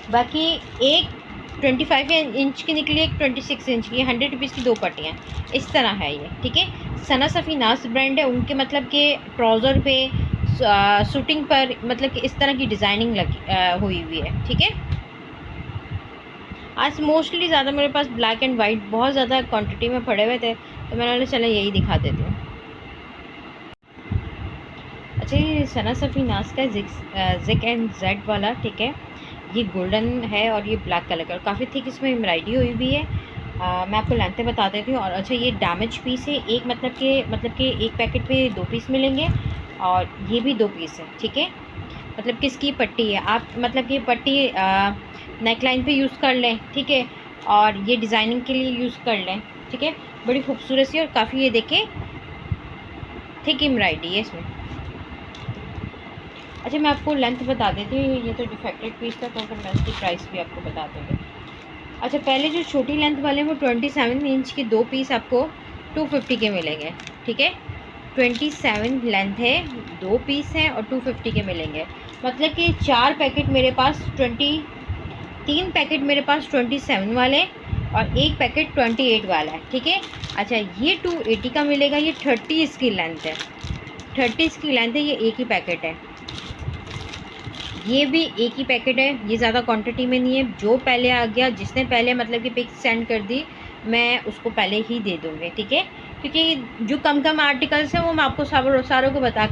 बाकी एक 25 इंच की निकली, एक 26 इंच की, 100 रुपीज़ की 2 पट्टियाँ, इस तरह है ये, ठीक है। सना सफीनास ब्रांड है, उनके मतलब के ट्राउज़र पे शूटिंग पर मतलब कि इस तरह की डिज़ाइनिंग हुई हुई है, ठीक है। आज मोस्टली ज़्यादा मेरे पास ब्लैक एंड वाइट बहुत ज़्यादा क्वांटिटी में पड़े हुए थे, तो मैंने बोला चलो यही दिखा देती हूँ। अच्छा, ये सना सफीनास का जिक एंड जेड वाला, ठीक है। ये गोल्डन है और ये ब्लैक कलर का, और काफ़ी थिक इसमें एम्ब्रॉयडरी हुई भी है। मैं आपको लेंथ बता देती हूँ। और अच्छा, ये डैमेज पीस है, एक मतलब कि एक पैकेट पे 2 पीस मिलेंगे, और ये भी 2 पीस है, ठीक है। मतलब किसकी पट्टी है, आप मतलब कि पट्टी नेकलाइन पे यूज़ कर लें, ठीक है, और ये डिज़ाइनिंग के लिए यूज़ कर लें, ठीक है। बड़ी खूबसूरत सी, और काफ़ी ये देखें थिक एम्ब्रॉयडरी है इसमें। अच्छा, मैं आपको लेंथ बता देती हूँ। ये तो डिफेक्टेड पीस था, तो फिर मैं इसकी प्राइस भी आपको बता दूँगी। अच्छा, पहले जो छोटी लेंथ वाले वो 27 इंच के 2 पीस आपको 250 के मिलेंगे, ठीक है। 27 लेंथ है, 2 पीस हैं और 250 के मिलेंगे। मतलब कि 4 पैकेट मेरे पास 3 पैकेट मेरे पास 27 वाले, और एक पैकेट 28 वाला है, ठीक है। अच्छा, ये 280 का मिलेगा। ये 30 इसकी लेंथ है, 30 इसकी लेंथ है, ये एक ही पैकेट है। ये भी एक ही पैकेट है, ये ज़्यादा क्वांटिटी में नहीं है। जो पहले आ गया, जिसने पहले मतलब कि पिक सेंड कर दी, मैं उसको पहले ही दे दूँगी, ठीक है। क्योंकि जो कम कम आर्टिकल्स हैं वो मैं आपको सारों को बता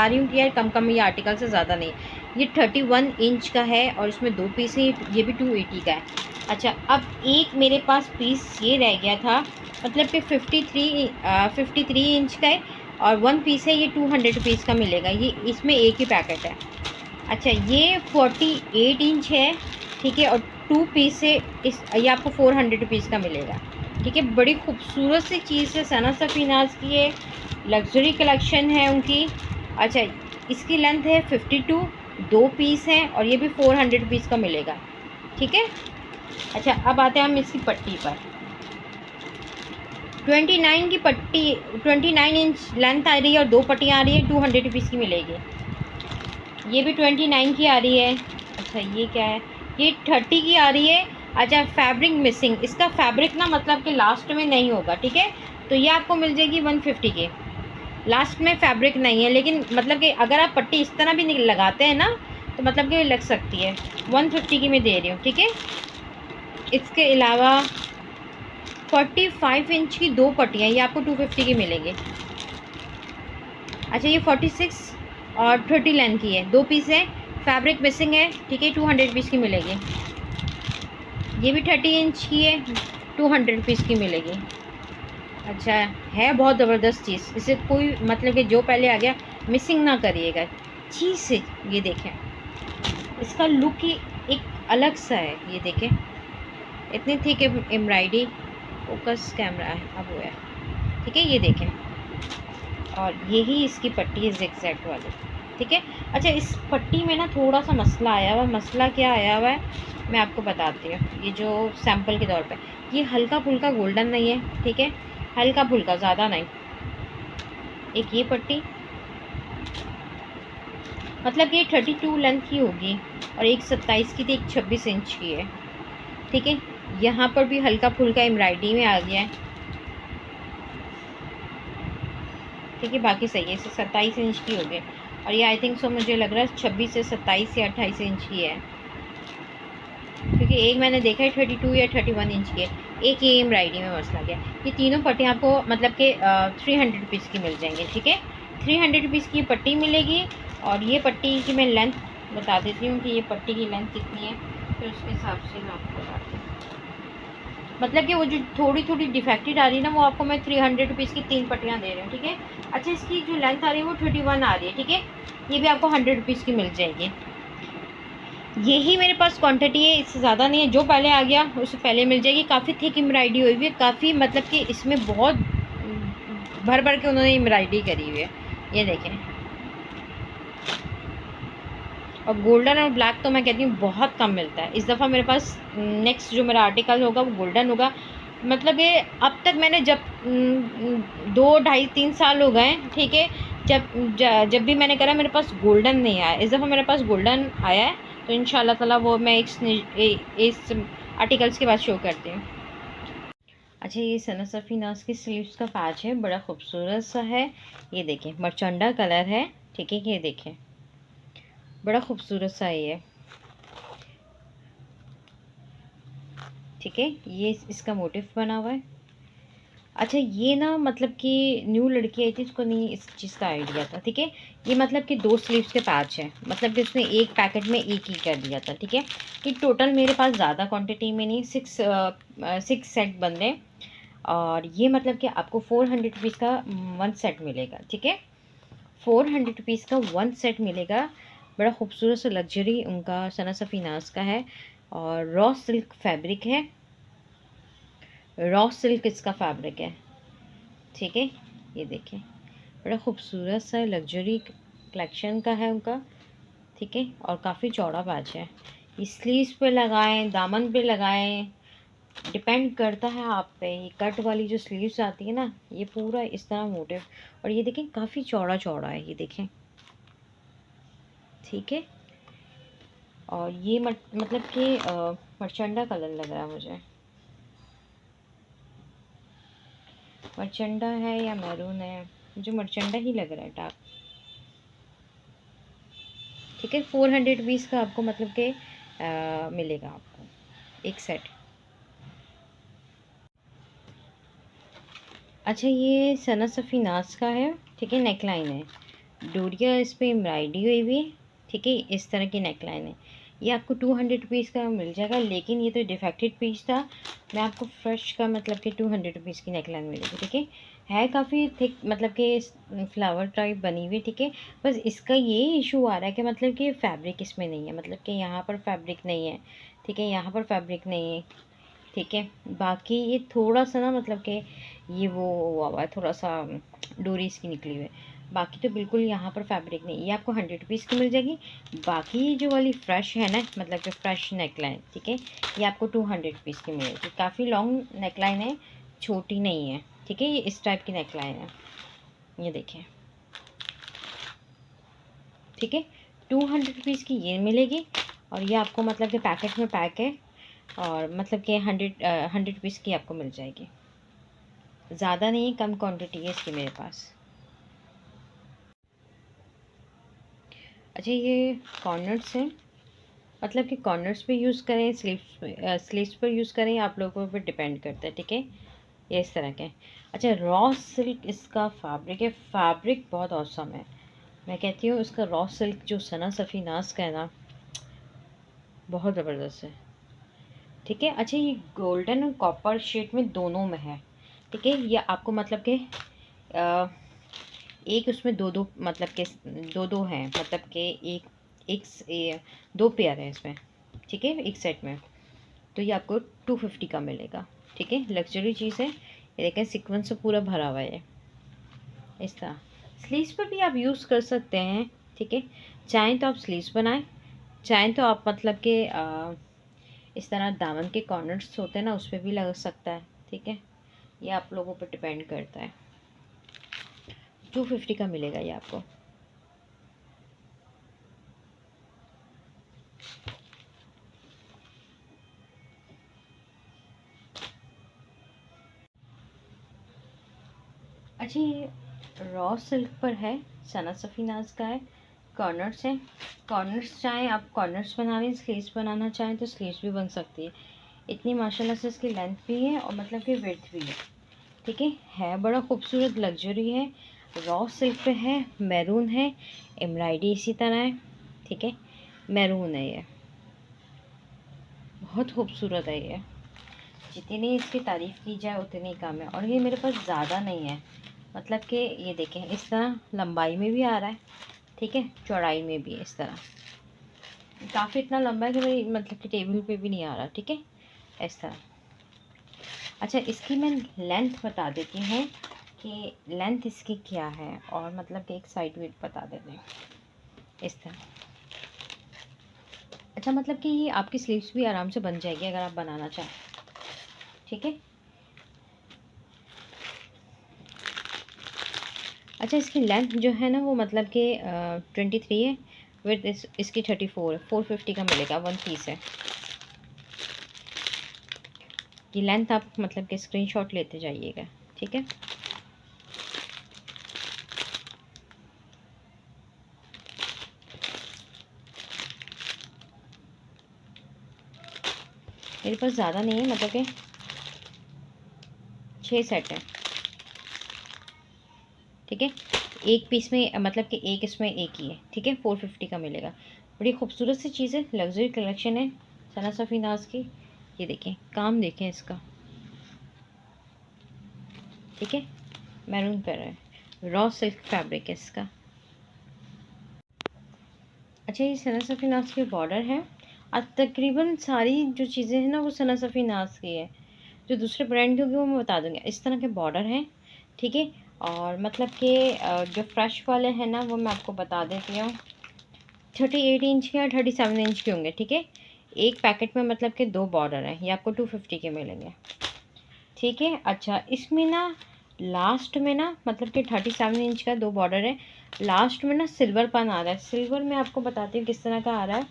रही हूँ कि यार कम कम ये आर्टिकल्स से ज़्यादा नहीं। ये 31 इंच का है और इसमें 2 पीस है, ये भी 280 का है। अच्छा, अब एक मेरे पास पीस ये रह गया था, मतलब कि 53 इंच का है, और 1 पीस है, ये 200 रुपीज़ का मिलेगा। ये इसमें एक ही पैकेट है। अच्छा, ये 48 इंच है, ठीक है, और 2 पीस से ये आपको 400 रुपीज़ का मिलेगा, ठीक है। बड़ी खूबसूरत सी चीज़ है, सना सफीनाज की है, लग्जरी कलेक्शन है उनकी। अच्छा, इसकी लेंथ है 52, 2 पीस हैं, और ये भी 400 रुपीज़ का मिलेगा, ठीक है। अच्छा, अब आते हैं हम इसकी पट्टी पर। 29 की पट्टी, 29 इंच लेंथ आ रही है और 2 पट्टियाँ आ रही है, 200 रुपीज़ की मिलेगी। ये भी 29 की आ रही है। अच्छा, ये क्या है, ये 30 की आ रही है। अच्छा, फैब्रिक मिसिंग, इसका फैब्रिक ना मतलब कि लास्ट में नहीं होगा, ठीक है। तो ये आपको मिल जाएगी 150 की, लास्ट में फैब्रिक नहीं है, लेकिन मतलब कि अगर आप पट्टी इस तरह भी लगाते हैं ना, तो मतलब कि लग सकती है। 150 की मैं दे रही हूँ, ठीक है। इसके अलावा 45 इंच की 2 पट्टियाँ, ये आपको 250 की मिलेंगी। अच्छा, ये 46 और 30 लेंथ की है, 2 पीस है, फैब्रिक मिसिंग है, ठीक है, 200 रुपीज़ की मिलेगी। ये भी 30 इंच की है, 200 रुपीज़ की मिलेगी। अच्छा, है बहुत ज़बरदस्त चीज़, इसे कोई मतलब कि जो पहले आ गया मिसिंग ना करिएगा चीज़ से। ये देखें, इसका लुक ही एक अलग सा है, ये देखें, इतनी थिक एम्ब्रॉयडरी। फोकस कैमरा है, अब वो है, ठीक है, ये देखें। और यही इसकी पट्टी है ज़िगज़ैग वाली, ठीक है। अच्छा, इस पट्टी में ना थोड़ा सा मसला आया हुआ है। मसला क्या आया हुआ है मैं आपको बताती हूँ। ये जो सैंपल के तौर पे, ये हल्का फुल्का गोल्डन नहीं है, ठीक है, हल्का फुल्का, ज़्यादा नहीं। एक ये पट्टी, मतलब कि 32 लेंथ की होगी और एक 27 की थी, एक 26 इंच की है। ठीक है, यहाँ पर भी हल्का फुल्का एम्ब्रॉयडरी में आ गया है। ठीक है, बाकी सही है। इसे 27 इंच की होगी और ये आई थिंक सो मुझे लग रहा है 26 से 27 या 28 इंच की है, क्योंकि एक मैंने देखा है 32 या 31 इंच की है। एक ये एम्ब्रॉयडरी में मसला गया। ये तीनों पट्टियाँ आपको मतलब कि 300 रुपीज़ की मिल जाएंगी। ठीक है, 300 रुपीज़ की पट्टी मिलेगी। और ये पट्टी की मैं लेंथ बता देती हूँ कि ये पट्टी की लेंथ कितनी है, फिर उसके हिसाब से मैं आपको बताती हूँ। मतलब कि वो जो थोड़ी थोड़ी डिफेक्टेड आ रही है ना, वो आपको मैं 300 रुपीज़ की 3 पट्टियाँ दे रही हूँ। ठीक है, अच्छा इसकी जो लेंथ आ रही है वो 31 आ रही है। ठीक है, ये भी आपको 100 रुपीज़ की मिल जाएगी। यही मेरे पास क्वांटिटी है, इससे ज़्यादा नहीं है। जो पहले आ गया उससे पहले मिल जाएगी। काफ़ी थिक एम्ब्रॉयडरी हुई हुई है, काफ़ी मतलब कि इसमें बहुत भर भर के उन्होंने एम्ब्रॉयडरी करी हुई है। ये देखें, और गोल्डन और ब्लैक तो मैं कहती हूँ बहुत कम मिलता है। इस दफ़ा मेरे पास नेक्स्ट जो मेरा आर्टिकल होगा वो गोल्डन होगा। मतलब ये अब तक मैंने जब 2 ढाई 3 साल हो गए। ठीक है, जब भी मैंने करा मेरे पास गोल्डन नहीं आया। इस दफ़ा मेरे पास गोल्डन आया है, तो इंशाल्लाह ताला वो मैं इस आर्टिकल्स के बाद शो करती हूँ। अच्छा, ये सना सफ़ीनाज़ की स्लीव्स का पैच है, बड़ा खूबसूरत सा है। ये देखें, मरचंडा कलर है। ठीक है, ये देखें, बड़ा खूबसूरत सा है। ठीक है, ये इसका मोटिव बना हुआ है। अच्छा, ये ना मतलब कि न्यू लड़की आई थी, उसको नहीं इस चीज़ का आइडिया था। ठीक है, ये मतलब कि 2 स्लीव्स के पैच है, मतलब कि उसने एक पैकेट में एक ही कर दिया था। ठीक है, ये टोटल मेरे पास ज़्यादा क्वांटिटी में नहीं, 6 सेट बन रहे। और ये मतलब कि आपको 400 रुपीज़ का 1 सेट मिलेगा। ठीक है, 400 रुपीज़ का 1 सेट मिलेगा। बड़ा खूबसूरत सा लग्जरी उनका सना सफ़ीनाज़ का है और रॉ सिल्क फैब्रिक है। रॉ सिल्क इसका फैब्रिक है। ठीक है, ये देखें, बड़ा खूबसूरत सा लग्जरी कलेक्शन का है उनका। ठीक है, और काफ़ी चौड़ा पैच है। ये स्लीव्स पे लगाएं, दामन पे लगाएं, डिपेंड करता है आप पे। ये कट वाली जो स्लीव्स आती है ना, ये पूरा इस तरह मोटिव, और ये देखें काफ़ी चौड़ा चौड़ा है, ये देखें। ठीक है, और ये मतलब कि मरचंडा कलर लग रहा है मुझे। मरचंडा है या मैरून है, मुझे मरचंडा ही लग रहा है डार्क। ठीक है, 400 रुपीज़ का आपको मतलब कि मिलेगा आपको एक सेट। अच्छा, ये सना सफ़ीनाज़ का है। ठीक है, नेकलाइन है, डोरिया इस पर एम्ब्रॉयडरी हुई हुई है। ठीक है, इस तरह की नेकलाइन है। ये आपको 200 रुपीज़ का मिल जाएगा, लेकिन ये तो डिफेक्टेड पीस था। मैं आपको फ्रेश का मतलब कि 200 रुपीज़ की नेकलाइन मिलेगी। ठीक है काफ़ी थिक, मतलब कि फ्लावर टाइप बनी हुई। ठीक है, बस इसका ये इशू आ रहा है कि मतलब कि फैब्रिक इसमें नहीं है, मतलब कि यहाँ पर फैब्रिक नहीं है। ठीक है, यहाँ पर फैब्रिक नहीं है। ठीक है, बाकी ये थोड़ा सा ना मतलब कि ये वो हुआ है, थोड़ा सा डोरी इसकी निकली हुई है। बाकी तो बिल्कुल यहाँ पर फैब्रिक नहीं। ये आपको 100 रुपीज़ की मिल जाएगी। बाकी जो वाली फ्रेश है ना, मतलब कि फ्रेश नेकलाइन, ठीक है, ये आपको 200 रुपीज़ की मिलेगी। काफ़ी लॉन्ग नेकलाइन है, छोटी नहीं है। ठीक है, ये इस टाइप की नेकलाइन है, ये देखें। ठीक है, 200 रुपीज़ की ये मिलेगी। और ये आपको मतलब कि पैकेट में पैक है, और मतलब कि 100 रुपीज़ की आपको मिल जाएगी। ज़्यादा नहीं, कम क्वांटिटी है इसकी मेरे पास। अच्छा, ये कॉर्नर्स हैं, मतलब कि कॉर्नर्स पे यूज़ करें, स्लीव्स पर यूज़ करें, आप लोगों पर डिपेंड करता है। ठीक है, ये इस तरह के। अच्छा, रॉ सिल्क इसका फैब्रिक है, फैब्रिक बहुत औसम है। मैं कहती हूँ इसका रॉ सिल्क जो सना सफ़ीनाज़ का है ना, बहुत ज़बरदस्त है। ठीक है, अच्छा ये गोल्डन और कॉपर शेड में दोनों में है। ठीक है, ये आपको मतलब कि एक उसमें दो दो मतलब के दो दो हैं, मतलब कि दो पेयर है इसमें। ठीक है, एक सेट में, तो ये आपको 250 का मिलेगा। ठीक है, लग्जरी चीज़ है। ये देखें, सीक्वेंस से पूरा भरा हुआ है इस तरह। स्लीव्स पर भी आप यूज़ कर सकते हैं। ठीक है, चाहें तो आप स्लीव्स बनाएं, चाहें तो आप मतलब कि इस तरह दामन के कॉर्नर्स होते हैं ना, उस पर भी लग सकता है। ठीक है, ये आप लोगों पर डिपेंड करता है। 250 का मिलेगा ये आपको। अच्छा, ये रॉ सिल्क पर है, सना सफ़ीनाज़ का है, कॉर्नर्स हैं। कॉर्नर्स चाहें आप कॉर्नर्स बना लें, स्लीव्स बनाना चाहें तो स्लीव्स भी बन सकती है। इतनी माशाल्लाह से इसकी लेंथ भी है और मतलब कि विड्थ भी है। ठीक है बड़ा खूबसूरत लग्जरी है, रॉ सिल्क पे है, मैरून है, एम्ब्रॉयडरी इसी तरह है। ठीक है, मैरून है ये, बहुत खूबसूरत है ये। जितनी इसकी तारीफ़ की जाए उतनी कम है। और ये मेरे पास ज़्यादा नहीं है, मतलब कि ये देखें इस तरह लंबाई में भी आ रहा है, ठीक है, चौड़ाई में भी है इस तरह। काफ़ी इतना लंबा है कि मेरी मतलब कि टेबल पे भी नहीं आ रहा। ठीक है, इस तरह। अच्छा, इसकी मैं लेंथ बता देती हूँ कि लेंथ इसकी क्या है, और मतलब कि एक साइड वेट बता देते हैं इस तरह। अच्छा, मतलब कि ये आपकी स्लीव्स भी आराम से बन जाएगी अगर आप बनाना चाहें। ठीक है। अच्छा, इसकी लेंथ जो है ना वो मतलब कि 23 है, विथ इसकी 34 है। 450 का मिलेगा, 1 पीस है। ये लेंथ आप मतलब कि स्क्रीनशॉट लेते जाइएगा। ठीक है। मेरे पास ज़्यादा नहीं है, मतलब कि 6 सेट है। ठीक है, एक पीस में मतलब कि एक इसमें एक ही है। ठीक है, 450 का मिलेगा। बड़ी खूबसूरत सी चीज़ है, लग्जरी कलेक्शन है सना सफ़ीनाज़ की। ये देखें, काम देखें इसका। ठीक है, मैरून पर है, रॉ सिल्क फैब्रिक है इसका। अच्छा, ये सना सफ़ीनाज़ के बॉर्डर है। अब तकरीबन सारी जो चीज़ें हैं ना वो सना सफ़ीनाज़ की है। जो दूसरे ब्रांड की होगी वो मैं बता दूँगी। इस तरह के बॉर्डर हैं। ठीक है, और मतलब कि जो फ्रेश वाले हैं ना वो मैं आपको बता देती हूँ, 38 इंच के या 37 इंच के होंगे। ठीक है, एक पैकेट में मतलब कि 2 बॉर्डर हैं, ये आपको 250 के मिलेंगे। ठीक है। अच्छा, इसमें ना लास्ट में ना मतलब कि 37 इंच का 2 बॉर्डर है, लास्ट में ना सिल्वर पन आ रहा है। सिल्वर में आपको बताती हूँ किस तरह का आ रहा है।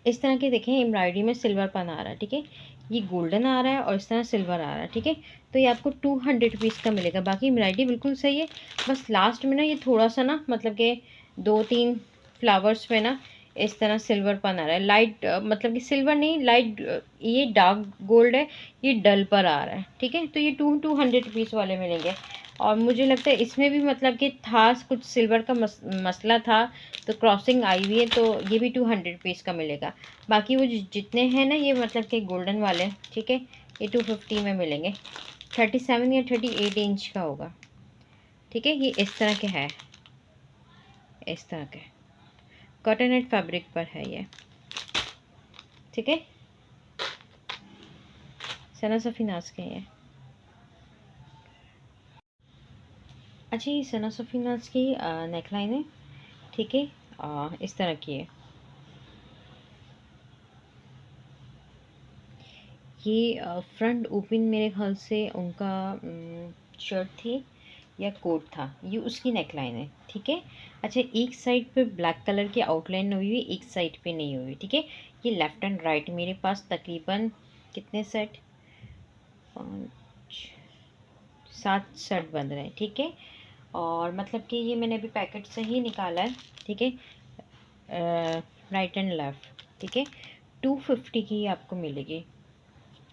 इस तरह के देखें, एम्ब्रॉयडरी में सिल्वर पन आ रहा है। ठीक है, ये गोल्डन आ रहा है और इस तरह सिल्वर आ रहा है। ठीक है, तो ये आपको 200 रुपीज़ का मिलेगा। बाकी एम्ब्रॉयडरी बिल्कुल सही है, बस लास्ट में ना ये थोड़ा सा ना मतलब कि 2-3 फ्लावर्स में ना इस तरह सिल्वर पन आ रहा है। लाइट मतलब कि सिल्वर नहीं, लाइट ये डार्क गोल्ड है, ये डल पर आ रहा है। ठीक है, तो ये 200 रुपीज़ वाले मिलेंगे। और मुझे लगता है इसमें भी मतलब कि था कुछ सिल्वर का मसला था, तो क्रॉसिंग आई हुई है, तो ये भी 200 रुपीज़ का मिलेगा। बाकी वो जितने हैं ना ये मतलब कि गोल्डन वाले, ठीक है, ये 250 में मिलेंगे। 37 या 38 इंच का होगा। ठीक है, ये इस तरह के है, इस तरह के कॉटन नेट फैब्रिक पर है ये। ठीक है, सना सफ़ीनाज़ के हैं। अच्छा, ये सना सफ़ीनाज़ की नेकलाइन है। ठीक है, इस तरह की है। ये फ्रंट ओपन मेरे ख्याल से उनका शर्ट थी या कोट था, ये उसकी नेकलाइन है। ठीक है। अच्छा, एक साइड पे ब्लैक कलर की आउटलाइन हुई हुई, एक साइड पे नहीं हुई। ठीक है, ये लेफ़्ट एंड राइट मेरे पास तकरीबन कितने सेट, 5-7 सेट बन रहे हैं। ठीक है, और मतलब कि ये मैंने अभी पैकेट से ही निकाला है। ठीक है, राइट एंड लेफ़्ट। ठीक है, 250 की आपको मिलेगी।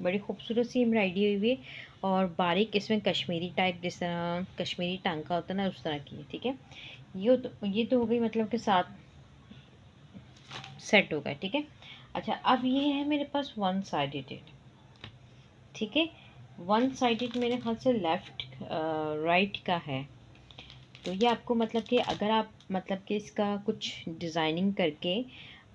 बड़ी खूबसूरत सी एम्ब्रॉयडरी हुई हुई है, और बारीक इसमें कश्मीरी टाइप, जिस तरह कश्मीरी टांका होता है ना उस तरह की है। ठीक है, ये तो हो गई मतलब कि 7 सेट हो गए। ठीक है। अच्छा, अब ये है मेरे पास वन साइडेड। ठीक है, वन साइडेड मेरे ख्याल से लेफ़्ट राइट का है। तो ये आपको मतलब कि अगर आप मतलब कि इसका कुछ डिज़ाइनिंग करके,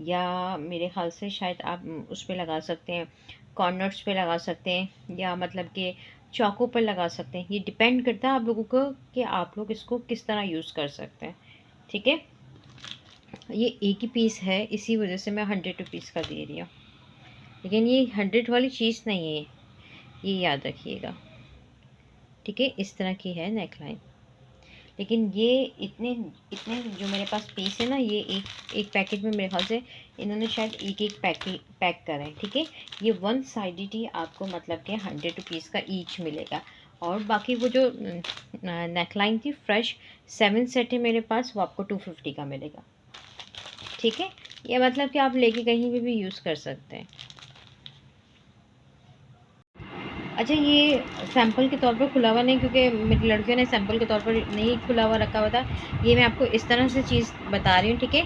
या मेरे ख़्याल से शायद आप उस पे लगा सकते हैं, कॉर्नर्स पे लगा सकते हैं, या मतलब कि चौकों पर लगा सकते हैं। ये डिपेंड करता है आप लोगों को कि आप लोग इसको किस तरह यूज़ कर सकते हैं। ठीक है, ये एक ही पीस है, इसी वजह से मैं 100 रुपीज़ का दे रही हूँ, लेकिन ये 100 वाली चीज़ नहीं है, ये याद रखिएगा। ठीक है, इस तरह की है नेकलाइन, लेकिन ये इतने इतने जो मेरे पास पीस है ना, ये एक पैकेट में मेरे ख्याल से इन्होंने शायद एक पैक करा है। ठीक है, ये वन साइडेड ही आपको मतलब कि 100 रुपीज़ का ईच मिलेगा। और बाकी वो जो नेकलाइन थी फ्रेश 7 सेट है मेरे पास, वो आपको 250 का मिलेगा। ठीक है, ये मतलब कि आप लेके कहीं भी यूज़ कर सकते हैं। अच्छा, ये सैंपल के तौर पर खुला हुआ नहीं, क्योंकि मेरी लड़कियों ने सैंपल के तौर पर नहीं खुला हुआ रखा हुआ था। ये मैं आपको इस तरह से चीज़ बता रही हूँ। ठीक है,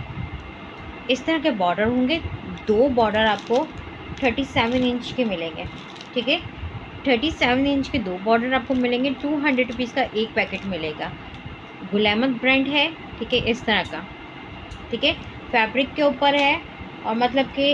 इस तरह के बॉर्डर होंगे, 2 बॉर्डर आपको 37 इंच के मिलेंगे। ठीक है, 37 इंच के 2 बॉर्डर आपको मिलेंगे। 200 रुपीज़ का एक पैकेट मिलेगा। गुलामत ब्रांड है। ठीक है, इस तरह का। ठीक है, फैब्रिक के ऊपर है और मतलब कि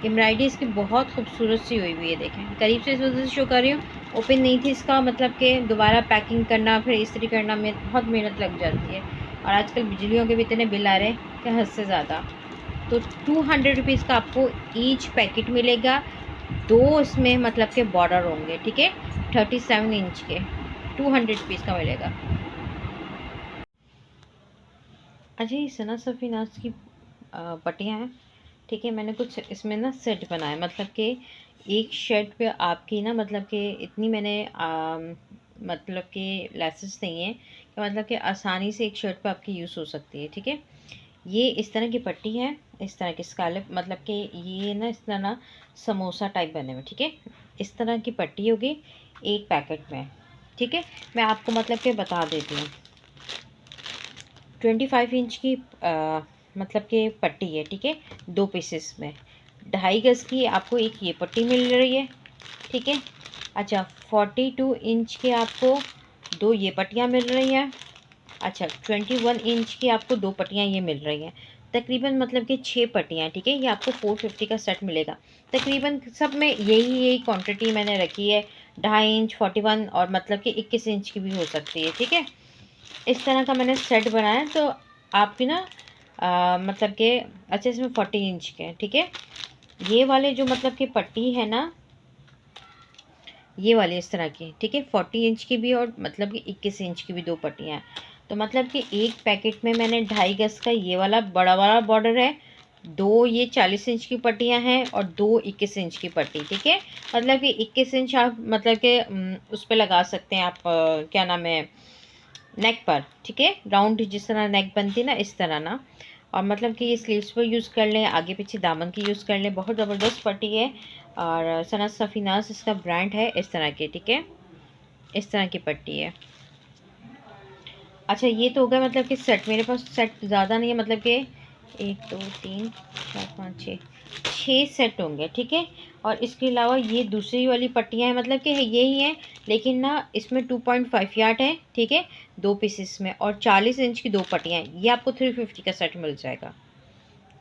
एम्ब्रॉयडरी इसकी बहुत खूबसूरत सी हुई हुई है। देखें करीब से, इस वजह से शो कर रही हूँ, ओपन नहीं थी इसका, मतलब कि दोबारा पैकिंग करना फिर इस्त्री करना में बहुत मेहनत लग जाती है। और आजकल बिजलियों के भी इतने बिल आ रहे हैं कि हद से ज़्यादा। तो 200 रुपीज़ का आपको ईच पैकेट मिलेगा। 2 इसमें मतलब के बॉर्डर होंगे। ठीक है, 37 इंच के 200 रुपीज़ का मिलेगा। अच्छा, ये सना सफ़ीनाज की पट्टियाँ हैं। ठीक है, मैंने कुछ इसमें ना सेट बनाए, मतलब कि एक शर्ट पे आपकी ना, मतलब कि इतनी मैंने मतलब कि लेसेस नहीं है कि मतलब कि आसानी से एक शर्ट पे आपकी यूज़ हो सकती है। ठीक है, ये इस तरह की पट्टी है, इस तरह की स्कैलप, मतलब कि ये ना इस तरह ना समोसा टाइप बने हुए। ठीक है, इस तरह की पट्टी होगी एक पैकेट में। ठीक है, मैं आपको मतलब कि बता देती हूँ। 25 इंच की मतलब कि पट्टी है। ठीक है, 2 पीसेस में 2.5 गज़ की आपको एक ये पट्टी मिल रही है। ठीक है, अच्छा 42 इंच के आपको 2 ये पट्टियाँ मिल रही हैं। अच्छा 21 इंच की आपको 2 पट्टियाँ ये मिल रही हैं। तकरीबन मतलब कि 6 पट्टियाँ। ठीक है, ये आपको 450 का सेट मिलेगा। तकरीबन सब में यही क्वांटिटी मैंने रखी है। 2.5 इंच, 41 और मतलब कि 21 इंच की भी हो सकती है। ठीक है, इस तरह का मैंने सेट बनाया। तो आपकी ना मतलब कि अच्छा इसमें 40 इंच के। ठीक है, ये वाले जो मतलब कि पट्टी है ना, ये वाली इस तरह की। ठीक है, 40 इंच की भी और मतलब कि 21 इंच की भी 2 पट्टियाँ हैं। तो मतलब कि एक पैकेट में मैंने 2.5 गज़ का ये वाला बड़ा वाला बॉर्डर है, 2 ये 40 इंच की पट्टियाँ हैं और 2 21 इंच की पट्टी। ठीक है, मतलब कि 21 इंच आप मतलब कि उस पर लगा सकते हैं आप, क्या नाम है, नेक पर। ठीक है, राउंड जिस तरह नेक बनती है ना, इस तरह ना। और मतलब कि ये स्लीव्स पर यूज़ कर लें, आगे पीछे दामन की यूज़ कर लें। बहुत ज़बरदस्त पट्टी है और सनत सफ़ीनाज़ इसका ब्रांड है, इस तरह की। ठीक है, इस तरह की पट्टी है। अच्छा, ये तो हो गया मतलब कि सेट। मेरे पास सेट ज़्यादा नहीं है, मतलब कि 1 2 3 4 5 6 6 सेट होंगे। ठीक है, और इसके अलावा ये दूसरी वाली पट्टियाँ हैं, मतलब कि यही हैं, लेकिन ना इसमें 2.5 यार्ड है। ठीक है, 2 पीसेस में और 40 इंच की 2 पट्टियाँ हैं। ये आपको 350 का सेट मिल जाएगा।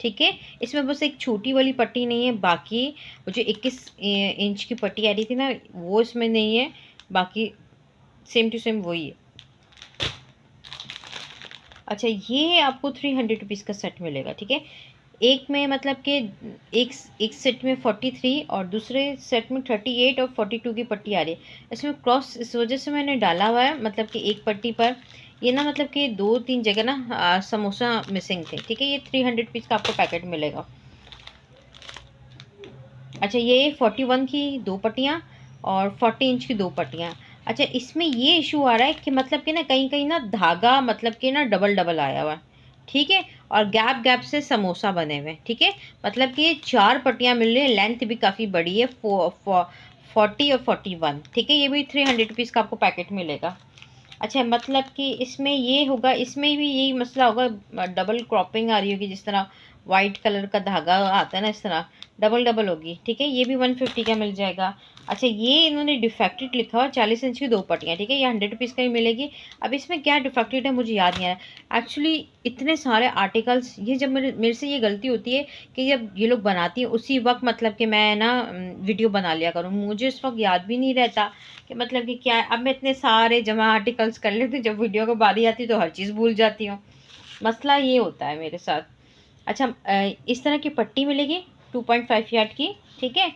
ठीक है, इसमें बस एक छोटी वाली पट्टी नहीं है, बाकी वो जो 21 इंच की पट्टी आ रही थी ना, वो इसमें नहीं है। बाकी सेम टू सेम वही है। अच्छा, ये आपको 300 रुपीज़ का सेट मिलेगा। ठीक है, एक में मतलब कि एक एक सेट में 43 और दूसरे सेट में 38 और 42 की पट्टी आ रही है। इसमें क्रॉस इस वजह से मैंने डाला हुआ है, मतलब कि एक पट्टी पर ये ना, मतलब कि 2-3 जगह ना समोसा मिसिंग थे। ठीक है, ये 300 रुपीज़ का आपको पैकेट मिलेगा। अच्छा, ये 41 की 2 पट्टियाँ और 40 इंच की 2 पट्टियाँ। अच्छा, इसमें ये इशू आ रहा है कि मतलब कि ना कहीं-कहीं ना धागा मतलब कि ना डबल-डबल आया हुआ है। ठीक है, और गैप-गैप से समोसा बने हुए हैं। ठीक है, मतलब कि ये 4 पट्टियाँ मिल रही हैं, लेंथ भी काफ़ी बड़ी है, 40 और 41। ठीक है, ये भी 300 रुपीज़ का आपको पैकेट मिलेगा। अच्छा, मतलब कि इसमें ये होगा, इसमें भी यही मसला होगा, डबल क्रॉपिंग आ रही होगी, जिस तरह वाइट कलर का धागा आता है ना, इस तरह डबल डबल होगी। ठीक है, ये भी 150 का मिल जाएगा। अच्छा, ये इन्होंने डिफेक्टेड लिखा हुआ, 40 इंच की 2 पट्टियाँ। ठीक है, ये 100 रुपीज़ का ही मिलेगी। अब इसमें क्या डिफेक्टेड है मुझे याद नहीं आ रहा। एक्चुअली इतने सारे आर्टिकल्स, ये जब मेरे से ये गलती होती है कि जब ये लोग बनाती हैं उसी वक्त मतलब कि मैं ना वीडियो बना लिया करूँ, मुझे उस वक्त याद भी नहीं रहता कि मतलब कि क्या है। अब मैं इतने सारे जमा आर्टिकल्स कर लेती हूँ, जब वीडियो को बारी आती है तो हर चीज़ भूल जाती हूँ। मसला ये होता है मेरे साथ। अच्छा, इस तरह की पट्टी मिलेगी 2.5 यार्ड की। ठीक है,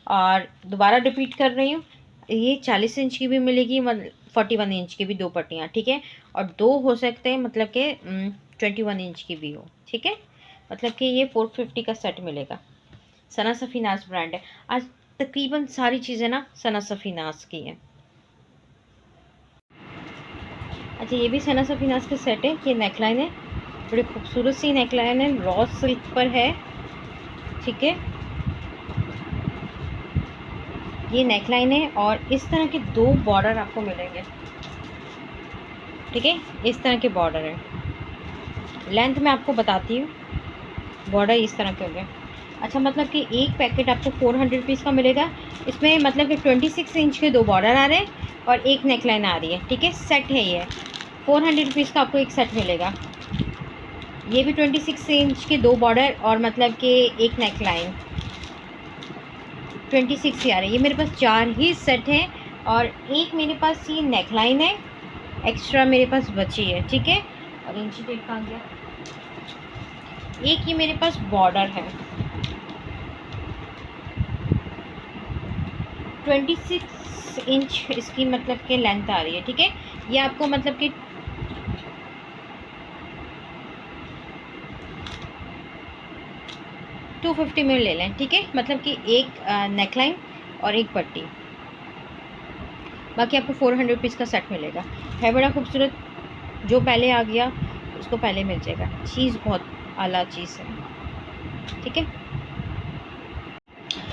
और दोबारा रिपीट कर रही हूँ, ये 40 इंच की भी मिलेगी, 41 इंच की भी 2 पट्टियाँ। ठीक है, और 2 हो सकते हैं मतलब कि 21 इंच की भी हो। ठीक है, मतलब कि ये 450 का सेट मिलेगा। सना सफ़ीनाज़ ब्रांड है। आज तकरीबन सारी चीज़ें ना सना सफ़ीनाज़ की हैं। अच्छा, ये भी सना सफीनाज के सेट है। ये नेकलाइन है, बड़ी खूबसूरत सी नेकलाइन है, रॉ सिल्क पर है। ठीक है, ये नेकलाइन है और इस तरह के 2 बॉर्डर आपको मिलेंगे। ठीक है, इस तरह के बॉर्डर है। लेंथ मैं आपको बताती हूँ, बॉर्डर इस तरह के होंगे। अच्छा, मतलब कि एक पैकेट आपको 400 रुपीज़ का मिलेगा। इसमें मतलब कि 26 इंच के 2 बॉर्डर आ रहे हैं और एक नेकलाइन आ रही है। ठीक है, सेट है ये। 400 रुपीज़ का आपको एक सेट मिलेगा। ये भी 26 इंच के 2 बॉर्डर और मतलब कि एक नेकलाइन 26 ही आ रही है। ये मेरे पास 4 ही सेट हैं और एक मेरे पास ये नेकलाइन है, एक्स्ट्रा मेरे पास बची है। ठीक है, और इंची टेप कहाँ गया? एक ये मेरे पास बॉर्डर है, 26 इंच इसकी मतलब कि लेंथ आ रही है। ठीक है, ये आपको मतलब कि 250 में ले लें। ठीक है, मतलब कि एक नेकलाइन और एक पट्टी, बाकी आपको 400 रुपीज़ का सेट मिलेगा। है बड़ा खूबसूरत, जो पहले आ गया उसको पहले मिल जाएगा। चीज़ बहुत आला चीज़ है। ठीक है,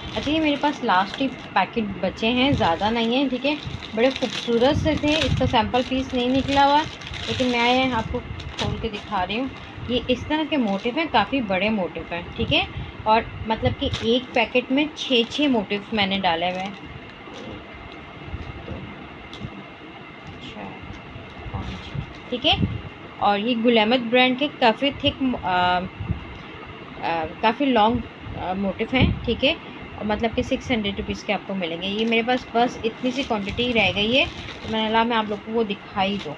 अच्छा, ये मेरे पास लास्ट ही पैकेट बचे हैं, ज़्यादा नहीं है। ठीक है, बड़े खूबसूरत से थे, इसका सैम्पल पीस नहीं निकला हुआ, लेकिन मैं आपको खोल के दिखा रही हूँ। ये इस तरह के मोटिव हैं, काफ़ी बड़े मोटिव हैं। ठीक है, और मतलब कि एक पैकेट में 6 मोटिव मैंने डाले हुए हैं। 5। ठीक है, और ये गुलामत ब्रांड के काफ़ी थिक काफ़ी लॉन्ग मोटिव हैं। ठीक है, और मतलब कि 600 रुपीज़ के आपको मिलेंगे। ये मेरे पास बस इतनी सी क्वांटिटी रह गई है, तो मैंने कहा मैं आप लोगों को दिखाई दूँ।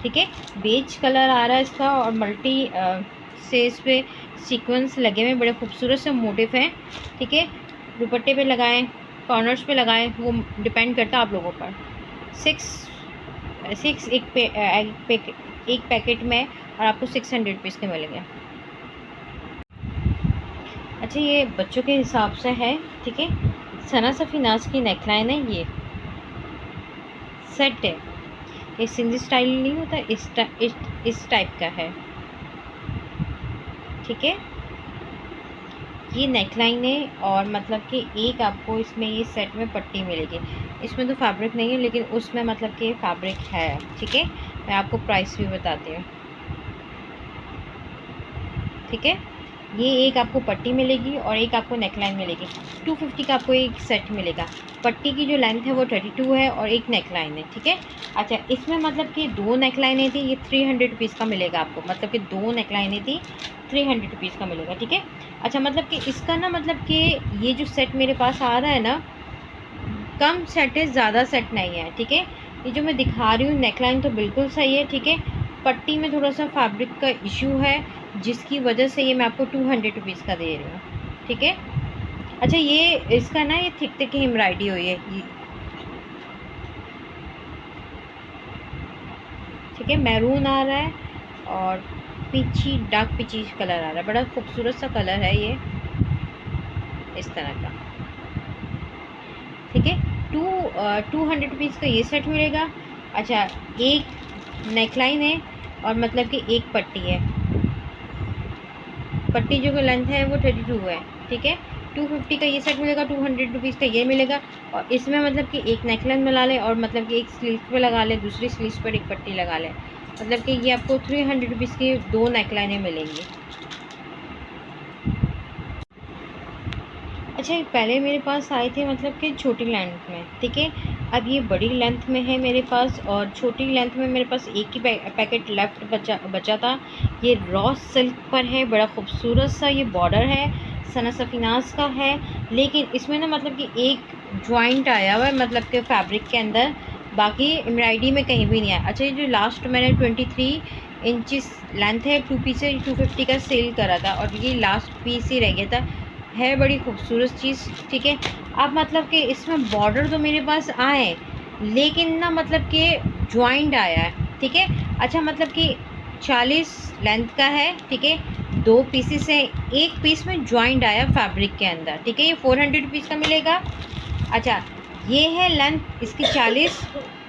ठीक है, बेज कलर आ रहा है इसका और मल्टी से इस पर सीक्वेंस लगे हुए, बड़े खूबसूरत से मोटिव हैं। ठीक है, दुपट्टे पे लगाएं, कॉर्नर्स पे लगाएं, वो डिपेंड करता है आप लोगों पर। 6 एक पैकेट में और आपको 600 रुपीज़ के मिलेंगे। अच्छा, ये बच्चों के हिसाब से है। ठीक है, सना सफीनाज की नेकलाइन है, ये सेट है। ये सिंधी स्टाइल नहीं होता, इस टाइप का है। ठीक है, ये नेकलाइन है और मतलब कि एक आपको इसमें ये सेट में पट्टी मिलेगी। इसमें तो फैब्रिक नहीं है, लेकिन उसमें मतलब कि फैब्रिक है। ठीक है, मैं आपको प्राइस भी बताती हूँ। ठीक है, ये एक आपको पट्टी मिलेगी और एक आपको नेकलाइन मिलेगी। 250 का आपको एक सेट मिलेगा। पट्टी की जो लेंथ है वो 32 है और एक नेकलाइन है। ठीक है, अच्छा, इसमें मतलब कि 2 नेकलाइनें थी, ये 300 रुपीज़ का मिलेगा आपको। मतलब कि 2 नेकलाइनें थी, 300 रुपीज़ का मिलेगा। ठीक है, अच्छा, मतलब कि इसका ना मतलब कि ये जो सेट मेरे पास आ रहा है ना, कम सेट है, ज़्यादा सेट नहीं है। ठीक है, ये जो मैं दिखा रही हूँ नेकलाइन तो बिल्कुल सही है। ठीक है, पट्टी में थोड़ा सा फैब्रिक का इशू है, जिसकी वजह से ये मैं आपको 200 रुपीज़ का दे रही हूँ। ठीक है, अच्छा, ये इसका ना ये थिक थिक एम्ब्रॉयडरी हुई है। ठीक है, मैरून आ रहा है और पीची डार्क पीची कलर आ रहा है, बड़ा खूबसूरत सा कलर है ये, इस तरह का। ठीक है, 200 रुपीज़ का ये सेट मिलेगा। अच्छा, एक नेकलाइन है और मतलब कि एक पट्टी है। पट्टी जो लेंथ है वो 32 है। ठीक है, 250 का ये सेट मिलेगा, 200 रुपीज़ का ये मिलेगा। और इसमें मतलब कि एक नेकलाइन मिला लें और मतलब कि एक स्लीव पे लगा लें, दूसरी स्लीव पर एक पट्टी लगा लें, मतलब कि ये आपको 300 रुपीज़ की 2 नेकलाइनें मिलेंगी। अच्छा, ये पहले मेरे पास आए थे मतलब कि छोटी लेंथ में। ठीक है, अब ये बड़ी लेंथ में है मेरे पास और छोटी लेंथ में मेरे पास एक ही पैकेट लेफ्ट बचा था। ये रॉ सिल्क पर है, बड़ा खूबसूरत सा ये बॉर्डर है, सना सफीनाज का है, लेकिन इसमें ना मतलब कि एक जॉइंट आया हुआ है मतलब के फैब्रिक के अंदर, बाकी एम्ब्रॉयडरी में कहीं भी नहीं आया। अच्छा, ये जो लास्ट मैंने 23 इंचज़ लेंथ है, 2 पीस 250 का सेल करा था और ये लास्ट पीस ही रह गया था। है बड़ी खूबसूरत चीज़। ठीक है, अब मतलब कि इसमें बॉर्डर तो मेरे पास आए, लेकिन ना मतलब कि जॉइंट आया है। ठीक है, अच्छा, मतलब कि 40 लेंथ का है। ठीक है, 2 पीसेस हैं, एक पीस में जॉइंट आया फैब्रिक के अंदर। ठीक है, ये 400 रुपीज़ का मिलेगा। अच्छा, ये है लेंथ इसकी 40,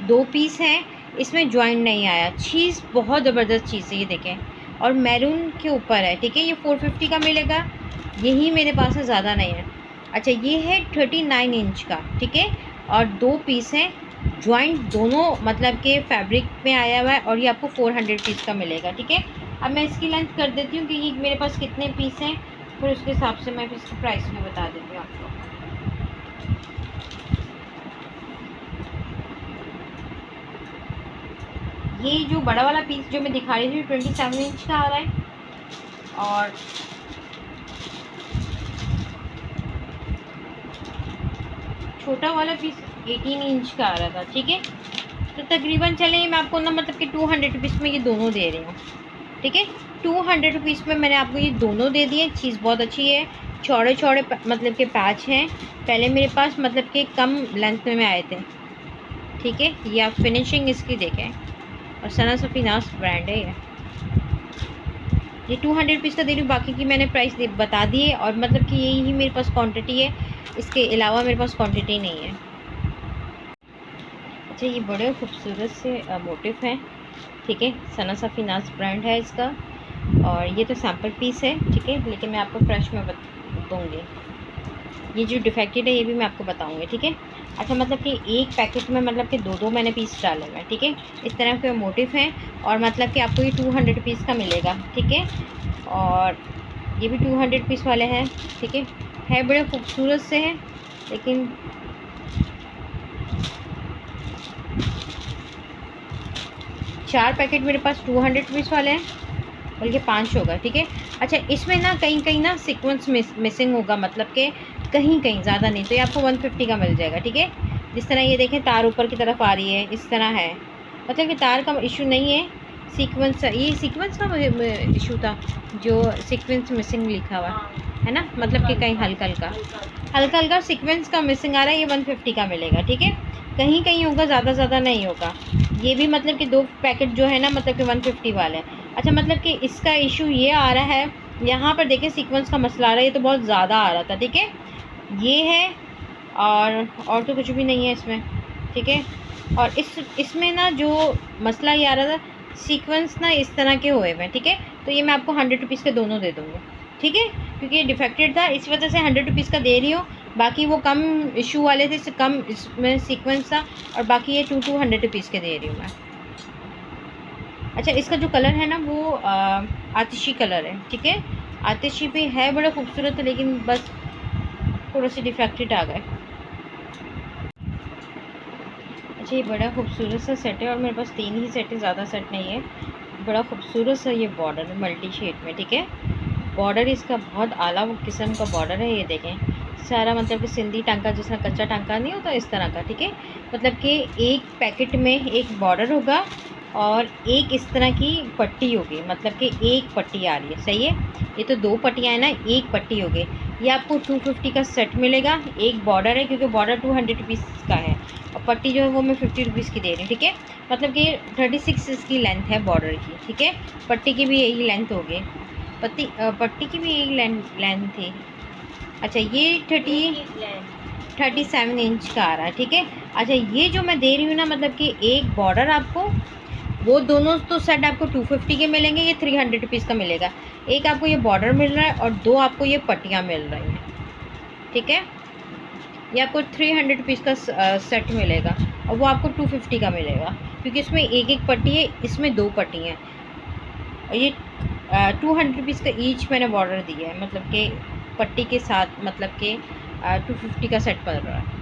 2 पीस हैं, इसमें जॉइंट नहीं आया। चीज़ बहुत ज़बरदस्त चीज़ है ये देखें, और मैरून के ऊपर है, ठीक है। ये 450 का मिलेगा, यही मेरे पास है, ज़्यादा नहीं है। अच्छा ये है 39 इंच का, ठीक है, और 2 पीस हैं, जॉइंट दोनों मतलब के फैब्रिक में आया हुआ है, और ये आपको 400 पीस का मिलेगा, ठीक है। अब मैं इसकी लेंथ कर देती हूँ कि ये मेरे पास कितने पीस हैं, फिर उसके हिसाब से मैं फिर इसकी प्राइस भी बता देती हूँ आपको। ये जो बड़ा वाला पीस जो मैं दिखा रही थी 27 इंच का आ रहा है, और छोटा वाला पीस 18 इंच का आ रहा था, ठीक है। तो तकरीबन चले मैं आपको ना मतलब कि 200 रुपीज़ में ये दोनों दे रही हूँ, ठीक है। 200 रुपीज़ में मैंने आपको ये दोनों दे दिए। चीज़ बहुत अच्छी है, चौड़े चौड़े मतलब के पैच हैं। पहले मेरे पास मतलब कि कम लेंथ में आए थे, ठीक है। ये आप फिनिशिंग इसकी देखें, और सना सफीनास ब्रांड है ये 200 रुपीज़ का दे रही हूँ। बाकी की मैंने प्राइस बता दी है, और मतलब कि यही ही मेरे पास क्वांटिटी है, इसके अलावा मेरे पास क्वांटिटी नहीं है। अच्छा ये बड़े खूबसूरत से मोटिफ हैं, ठीक है। सना सफीनास ब्रांड है इसका, और ये तो सैम्पल पीस है, ठीक है, लेकिन मैं आपको फ्रेश में दूँगी। ये जो डिफेक्टेड है ये भी मैं आपको बताऊँगी, ठीक है। अच्छा मतलब कि एक पैकेट में मतलब कि 2-2 मैंने पीस डाले हुए हैं, ठीक है। इस तरह के मोटिफ हैं, और मतलब कि आपको ये 200 रुपीज़ का मिलेगा, ठीक है। और ये भी 200 पीस वाले हैं, ठीक है बड़े खूबसूरत से हैं, लेकिन 4 पैकेट मेरे पास 200 रुपीज़ वाले हैं, बल्कि 5 होगा, ठीक है। अच्छा इसमें ना कहीं कहीं ना सीक्वेंस मिसिंग होगा, मतलब कि कहीं कहीं, ज़्यादा नहीं, तो ये आपको 150 का मिल जाएगा, ठीक है। जिस तरह ये देखें तार ऊपर की तरफ आ रही है, इस तरह है, मतलब कि तार का इशू नहीं है, सीक्वेंस, ये सीक्वेंस का इशू था, जो सीक्वेंस मिसिंग लिखा हुआ है ना, मतलब कि कहीं हल्का हल्का सीक्वेंस का मिसिंग आ रहा है, ये 150 का मिलेगा, ठीक है। कहीं कहीं होगा, ज़्यादा नहीं होगा। ये भी मतलब कि 2 पैकेट जो है ना मतलब कि 150 वाले हैं। अच्छा मतलब कि इसका इशू ये आ रहा है, यहाँ पर देखिए सीक्वेंस का मसला आ रहा है, ये तो बहुत ज़्यादा आ रहा था, ठीक है। ये है, और तो कुछ भी नहीं है इसमें, ठीक है। और इसमें ना जो मसला ये आ रहा था, सीक्वेंस ना इस तरह के हुए हुए हैं, ठीक है। तो ये मैं आपको 100 रुपीज़ के दोनों दे दूँगी, ठीक है, क्योंकि ये डिफेक्टेड था, इस वजह से 100 रुपीज़ का दे रही हूँ। बाकी वो कम इशू वाले थे, इससे कम इसमें सीक्वेंस था, और बाकी ये 200 रुपीज़ के दे रही हूँ मैं। अच्छा इसका जो कलर है ना वो आतिशी कलर है, ठीक है। आतिशी भी है बड़ा खूबसूरत है, लेकिन बस थोड़ा सा डिफेक्टेड आ गए। अच्छा ये बड़ा खूबसूरत सा सेट है, और मेरे पास 3 ही सेट है, ज़्यादा सेट नहीं है। बड़ा खूबसूरत सा ये बॉर्डर है मल्टी शेड में, ठीक है। बॉर्डर इसका बहुत आला किस्म का बॉर्डर है, ये देखें सारा मतलब कि सिंधी टांका, जिस तरह कच्चा टांका नहीं होता इस तरह का, ठीक है। मतलब कि एक पैकेट में एक बॉर्डर होगा, और एक इस तरह की पट्टी होगी, मतलब कि एक पट्टी आ रही है, सही है। ये तो 2 पट्टियाँ हैं ना, एक पट्टी होगी। ये आपको 250 का सेट मिलेगा। एक बॉर्डर है, क्योंकि बॉर्डर 200 रुपीज़ का है, और पट्टी जो है वो मैं 50 रुपीज़ की दे रही हूँ, ठीक है। मतलब कि 36 इसकी लेंथ है बॉर्डर की, ठीक है। पट्टी की भी यही लेंथ होगी, पट्टी की भी यही लेंथ थी। अच्छा ये 37 इंच का आ रहा है, ठीक है। अच्छा ये जो मैं दे रही हूँ ना मतलब कि एक बॉर्डर आपको, वो दोनों तो सेट आपको 250 के मिलेंगे, ये 300 रुपीज़ का मिलेगा। एक आपको ये बॉर्डर मिल रहा है, और 2 आपको ये पट्टियाँ मिल रही हैं, ठीक है। ये आपको 300 रुपीज़ का सेट मिलेगा, और वो आपको 250 का मिलेगा, क्योंकि इसमें एक पट्टी है, इसमें 2 पट्टी हैं। और ये 200 रुपीज़ का ईच मैंने बॉर्डर दिया है, मतलब कि पट्टी के साथ, मतलब कि 250 का सेट पड़ रहा है।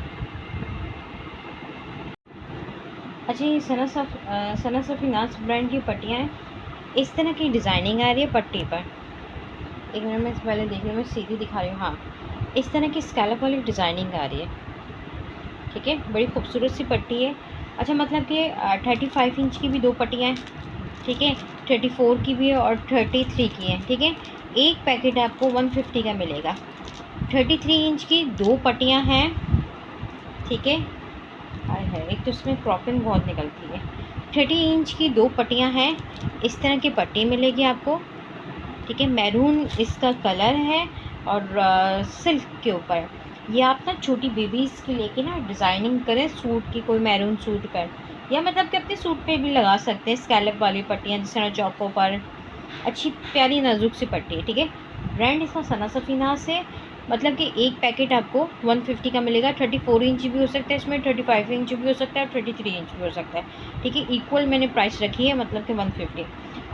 अच्छा ये सना सफीनास ब्रांड की पट्टियाँ हैं, इस तरह की डिज़ाइनिंग आ रही है पट्टी पर। एक मिनट में पहले देख रही हूँ, मैं सीधी दिखा रही हूँ, हाँ इस तरह की स्कैलप वाली डिज़ाइनिंग आ रही है, ठीक है। बड़ी खूबसूरत सी पट्टी है। अच्छा मतलब कि 35 इंच की भी 2 पट्टियाँ हैं, ठीक है। 34 की भी है, और 33 की है, ठीक है। एक पैकेट आपको 150 का मिलेगा। 33 इंच की 2 पट्टियाँ हैं, ठीक है। हाय हाय, एक तो इसमें क्रॉपिंग बहुत निकलती है। 30 इंच की 2 पट्टियाँ हैं, इस तरह की पट्टी मिलेगी आपको, ठीक है। मैरून इसका कलर है, और सिल्क के ऊपर। ये आप ना छोटी बेबीज़ के लेके ना डिज़ाइनिंग करें सूट की, कोई मैरून सूट पर या मतलब कि अपने सूट पे भी लगा सकते हैं। स्कैलप वाली पट्टियाँ जिस तरह चौकों पर, अच्छी प्यारी नाजुक सी पट्टी है, ठीक है। ब्रांड इसका सना सफ़ीना से, मतलब कि एक पैकेट आपको 150 का मिलेगा। 34 इंच भी हो सकता है इसमें, 35 इंच भी हो सकता है, 33 इंच भी हो सकता है, ठीक है। इक्वल मैंने प्राइस रखी है, मतलब कि 150।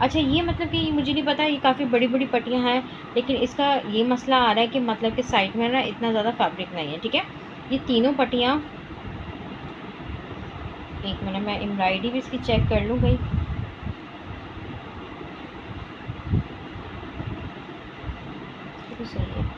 अच्छा, ये मतलब कि मुझे नहीं पता, ये काफ़ी बड़ी बड़ी पट्टियाँ हैं, लेकिन इसका ये मसला आ रहा है कि मतलब कि साइड में ना इतना ज़्यादा फैब्रिक नहीं है, ठीक है। ये तीनों पट्टियाँ, एक मिनट मैं एम्ब्रॉयडरी भी इसकी चेक कर लूँ भाई। तो सही है।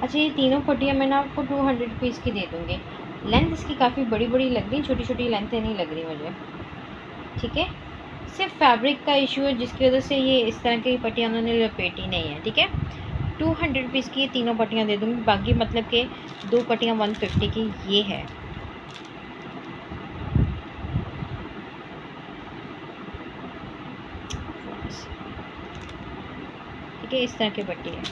अच्छा, ये तीनों पट्टियाँ मैं ना आपको 200 रुपीज़ की दे दूँगी। लेंथ इसकी काफ़ी बड़ी बड़ी लग रही, छोटी छोटी लेंथें नहीं लग रही मुझे, ठीक है। सिर्फ फैब्रिक का इशू है जिसकी वजह से ये इस तरह की पट्टियाँ उन्होंने लपेटी नहीं है, ठीक है। 200 रुपीज़ की ये तीनों पट्टियाँ दे दूँगी, बाकी मतलब कि दो पट्टियाँ 150 की ये है। ठीक है, इस तरह की पट्टी है।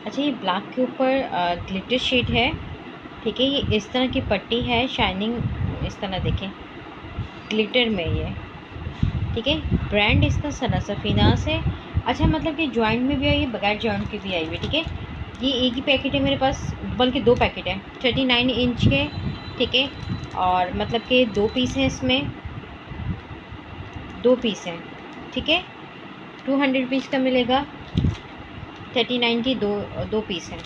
अच्छा, ये ब्लैक के ऊपर ग्लिटर शीट है, ठीक है। ये इस तरह की पट्टी है, शाइनिंग इस तरह देखें, ग्लिटर में ये, ठीक है। ब्रांड इसका सना सफ़ीनास है। अच्छा, मतलब कि जॉइंट में भी आई है, बगैर जॉइंट की भी आई हुई, ठीक है। ये एक ही पैकेट है मेरे पास, बल्कि दो पैकेट है, 39 इंच के, ठीक है। और मतलब कि दो पीस हैं इसमें, दो पीस हैं, ठीक है। 200 रुपीज़ का मिलेगा, 39 की दो दो पीस हैं।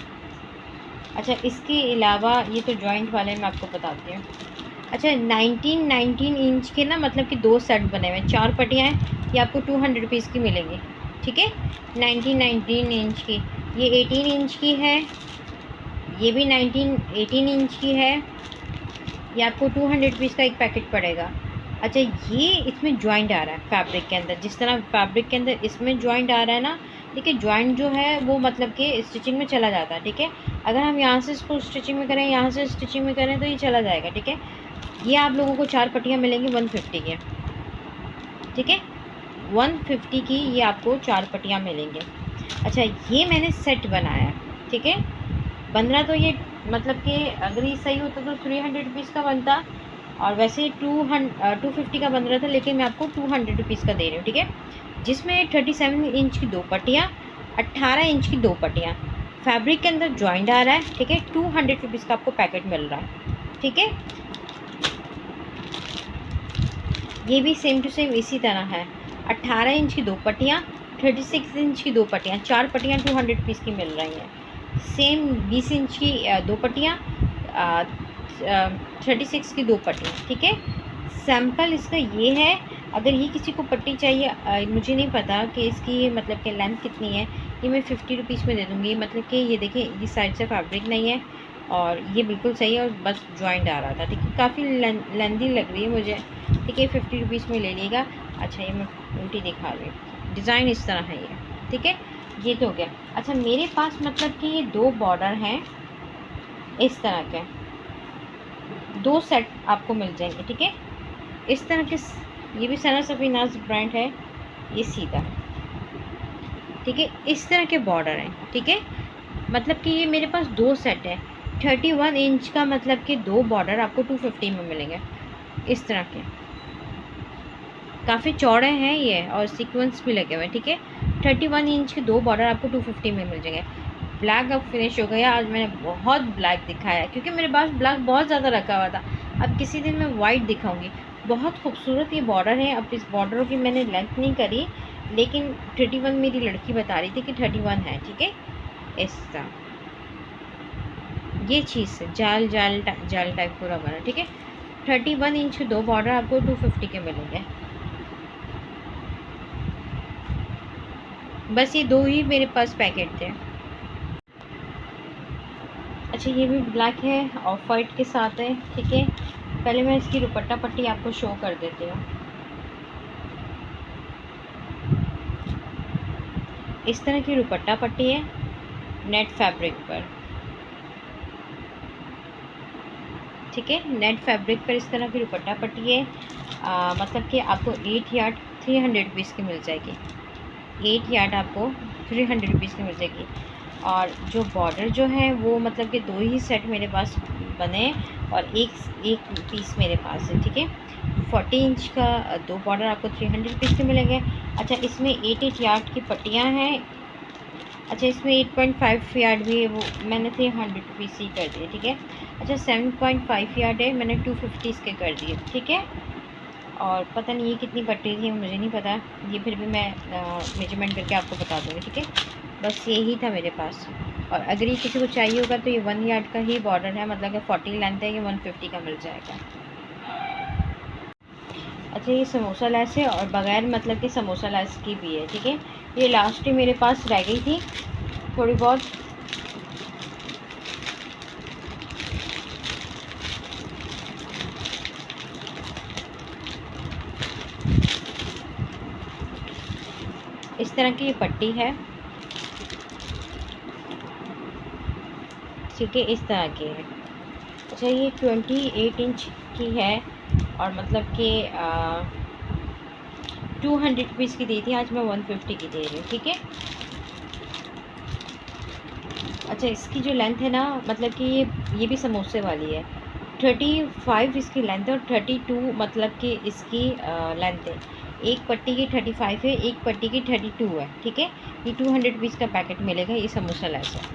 अच्छा, इसके अलावा ये तो जॉइंट वाले मैं आपको बताती हूँ। अच्छा, 19 इंच के ना, मतलब कि दो सेट बने हुए हैं, चार पट्टियाँ हैं, ये आपको 200 रुपीज़ की मिलेंगी, ठीक है। 19 इंच की, ये 18 इंच की है, ये भी 18 इंच की है, ये आपको 200 रुपीज़ का एक पैकेट पड़ेगा। अच्छा, ये इसमें जॉइंट आ रहा है फैब्रिक के अंदर, जिस तरह फैब्रिक के अंदर इसमें जॉइंट आ रहा है ना, ठीक है। जॉइंट जो है वो मतलब कि स्टिचिंग में चला जाता है, ठीक है। अगर हम यहाँ से इसको स्टिचिंग में करें, यहाँ से स्टिचिंग में करें, तो ये चला जाएगा, ठीक है। ये आप लोगों को चार पट्टियाँ मिलेंगी 150 के, ठीक है। 150 की ये आपको चार पट्टियाँ मिलेंगी। अच्छा, ये मैंने सेट बनाया, ठीक है। बन रहा तो ये, मतलब कि अगर ये सही होता तो 300 रुपीज़ का बनता, और वैसे 250 का बन रहा था, लेकिन मैं आपको 200 रुपीज़ का दे रही हूँ, ठीक है। जिसमें 37 इंच की दो पट्टियाँ, 18 इंच की दो पट्टियाँ, फैब्रिक के अंदर जॉइंट आ रहा है, ठीक है। 200 रुपीज़ का आपको पैकेट मिल रहा है, ठीक है। ये भी सेम टू सेम इसी तरह है, 18 इंच की दो पट्टियाँ, 36 इंच की दो पट्टियाँ, चार पट्टियाँ 200 रुपीज़ की मिल रही हैं। सेम 20 इंच की दो पट्टियाँ, 36 की दो पट्टियाँ, ठीक है। सैम्पल इसका ये है। अगर ये किसी को पट्टी चाहिए, मुझे नहीं पता कि इसकी मतलब कि लेंथ कितनी है, ये मैं 50 रुपीज़ में दे दूँगी। मतलब कि ये देखें, ये साइड से फैब्रिक नहीं है, और ये बिल्कुल सही है, और बस जॉइंट आ रहा था, ठीक है। काफ़ी लेंदी लग रही है मुझे, ठीक है। 50 रुपीज़ में ले लेगा। अच्छा, ये मैं उल्टी दिखा रही हूँ, डिज़ाइन इस तरह है ये, ठीक है। ये तो हो गया। अच्छा, मेरे पास मतलब कि ये दो बॉर्डर हैं इस तरह के, दो सेट आपको मिल जाएंगे, ठीक है। इस तरह के, ये भी सना सफ़ीनाज़ ब्रांड है, ये सीधा, ठीक है। इस तरह के बॉर्डर हैं, ठीक है। मतलब कि ये मेरे पास दो सेट है, 31 इंच का, मतलब कि दो बॉर्डर आपको 250 में मिलेंगे, इस तरह के। काफ़ी चौड़े हैं ये, और सीक्वेंस भी लगे हुए हैं, ठीक है। 31 इंच के दो बॉर्डर आपको 250 में मिल जाएंगे। ब्लैक अब फिनिश हो गया, आज मैंने बहुत ब्लैक दिखाया, क्योंकि मेरे पास ब्लैक बहुत ज़्यादा रखा हुआ था। अब किसी दिन मैं वाइट दिखाऊंगी। बहुत खूबसूरत ये बॉर्डर है। अब इस बॉर्डर की मैंने लेंथ नहीं करी, लेकिन 31 मेरी लड़की बता रही थी कि 31 है, ठीक है। इस तरह ये चीज़ से जाल जाल जाल टाइप पूरा बना, ठीक है। 31 इंच के दो बॉर्डर आपको 250 के मिलेंगे। बस ये दो ही मेरे पास पैकेट थे। अच्छा, ये भी ब्लैक है, ऑफ वाइट के साथ है, ठीक है। पहले मैं इसकी दुपट्टा पट्टी आपको शो कर देती हूँ। इस तरह की दुपट्टा पट्टी है, नेट फैब्रिक पर, ठीक है। नेट फैब्रिक पर इस तरह की दुपट्टा पट्टी है। मतलब कि आपको 8 यार्ड 300 रुपीज़ की मिल जाएगी। 8 यार्ड आपको 300 रुपीज़ की मिल जाएगी। और जो बॉर्डर जो है वो मतलब कि 2 ही सेट मेरे पास बने और एक पीस मेरे पास है, ठीक है। 40 इंच का 2 बॉर्डर आपको 300 रुपीज़ के मिलेंगे। अच्छा, इसमें 8 यार्ड की पट्टियाँ हैं। अच्छा, इसमें 8.5 यार्ड भी है, वो मैंने 300 रुपीज़ ही कर दिए, ठीक है। अच्छा, 7.5 यार्ड है, मैंने 250 इसके कर दिए, ठीक है। और पता नहीं ये कितनी पट्टी थी, मुझे नहीं पता, ये फिर भी मैं मेजरमेंट करके आपको बता दूँगी, ठीक है। बस यही था मेरे पास। और अगर ये किसी को चाहिए होगा तो ये 1 यार्ड का ही बॉर्डर है, मतलब कि 40 लेंथ है, ये 150 का मिल जाएगा। अच्छा, ये समोसा लेस है और बग़ैर मतलब कि समोसा लेस की भी है, ठीक है। ये लास्ट ही मेरे पास रह गई थी थोड़ी बहुत। इस तरह की ये पट्टी है, ठीक है, इस तरह की है। अच्छा, ये 28 इंच की है और मतलब कि 200 रुपीज़ की दी थी, आज मैं 150 की दे रही हूँ, ठीक है। अच्छा, इसकी जो लेंथ है ना, मतलब कि ये भी समोसे वाली है। 35 इसकी लेंथ है और 32 मतलब कि इसकी लेंथ है। एक पट्टी की 35 है, एक पट्टी की 32 है, ठीक है। ये 200 रुपीज़ का पैकेट मिलेगा, ये समोसा लेस है।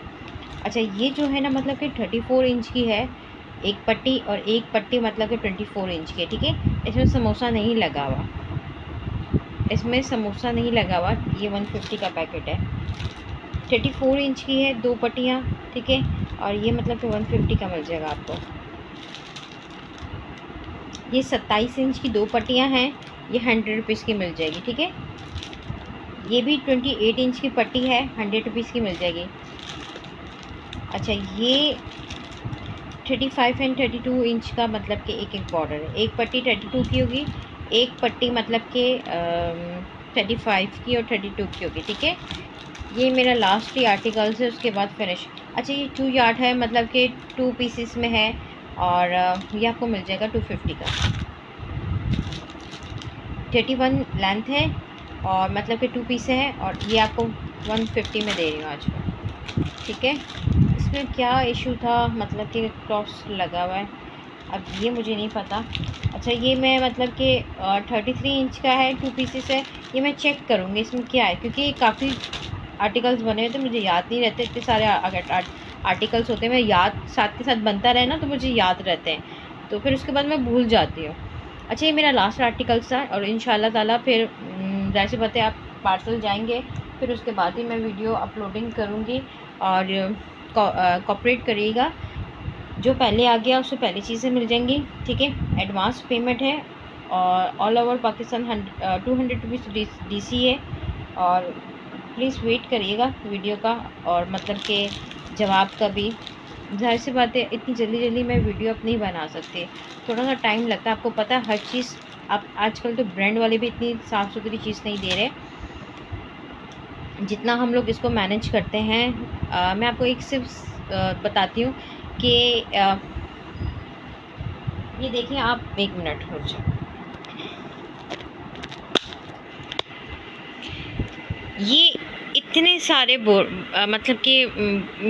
अच्छा, ये जो है ना मतलब कि 34 इंच की है एक पट्टी, और एक पट्टी मतलब कि 24 इंच की है, ठीक है। इसमें समोसा नहीं लगा हुआ, इसमें समोसा नहीं लगा हुआ। ये 150 का पैकेट है, 34 इंच की है, 2 पट्टियाँ, ठीक है। और ये मतलब कि 150 का मिल जाएगा आपको। ये 27 इंच की 2 पट्टियाँ हैं, ये 100 रुपीज़ की मिल जाएगी, ठीक है। ये भी 28 इंच की पट्टी है, 100 रुपीज़ की मिल जाएगी। अच्छा, ये 35 एंड 32 इंच का मतलब कि एक बॉर्डर है। एक पट्टी 32 की होगी, एक पट्टी मतलब कि 35 की और 32 की होगी, ठीक है। ये मेरा लास्ट ही आर्टिकल्स है, उसके बाद फिनिश। अच्छा, ये 2 यार्ड है, मतलब कि 2 पीसेस में है और ये आपको मिल जाएगा 250 का। 31 लेंथ है और मतलब कि 2 पीस है और ये आपको 150 में दे रही हूँ आज को, ठीक है। इसमें क्या इशू था, मतलब कि क्रॉस लगा हुआ है, अब ये मुझे नहीं पता। अच्छा, ये मैं मतलब कि 33 इंच का है, 2 पीसेस है। ये मैं चेक करूँगी इसमें क्या है, क्योंकि काफ़ी आर्टिकल्स बने हुए थे, मुझे याद नहीं रहते, इतने सारे आर्टिकल्स होते हैं, मैं याद साथ के साथ बनता रहे ना तो मुझे याद रहते हैं, तो फिर उसके बाद मैं भूल जाती हूँ। अच्छा, ये मेरा लास्ट आर्टिकल्स था और इंशाल्लाह ताला फिर ज़ाहिर सी बात है आप पार्सल जाएंगे, फिर उसके बाद ही मैं वीडियो अपलोडिंग करूँगी। और कॉपरेट करिएगा, जो पहले आ गया उससे पहले चीज़ें मिल जाएंगी, ठीक है। एडवांस पेमेंट है और all over Pakistan 200 rupees DC है। और प्लीज़ वेट करिएगा वीडियो का और मतलब के जवाब का भी। ज़ाहिर सी बात है इतनी जल्दी जल्दी मैं वीडियो अब नहीं बना सकती, थोड़ा सा टाइम लगता है। आपको पता है हर चीज़, आप आजकल तो ब्रांड वाले भी इतनी साफ़ सुथरी चीज़ नहीं दे रहे जितना हम लोग इसको मैनेज करते हैं। मैं आपको एक सिर्फ बताती हूँ कि ये देखिए, आप 1 मिनट रुक जाओ। ये इतने सारे मतलब कि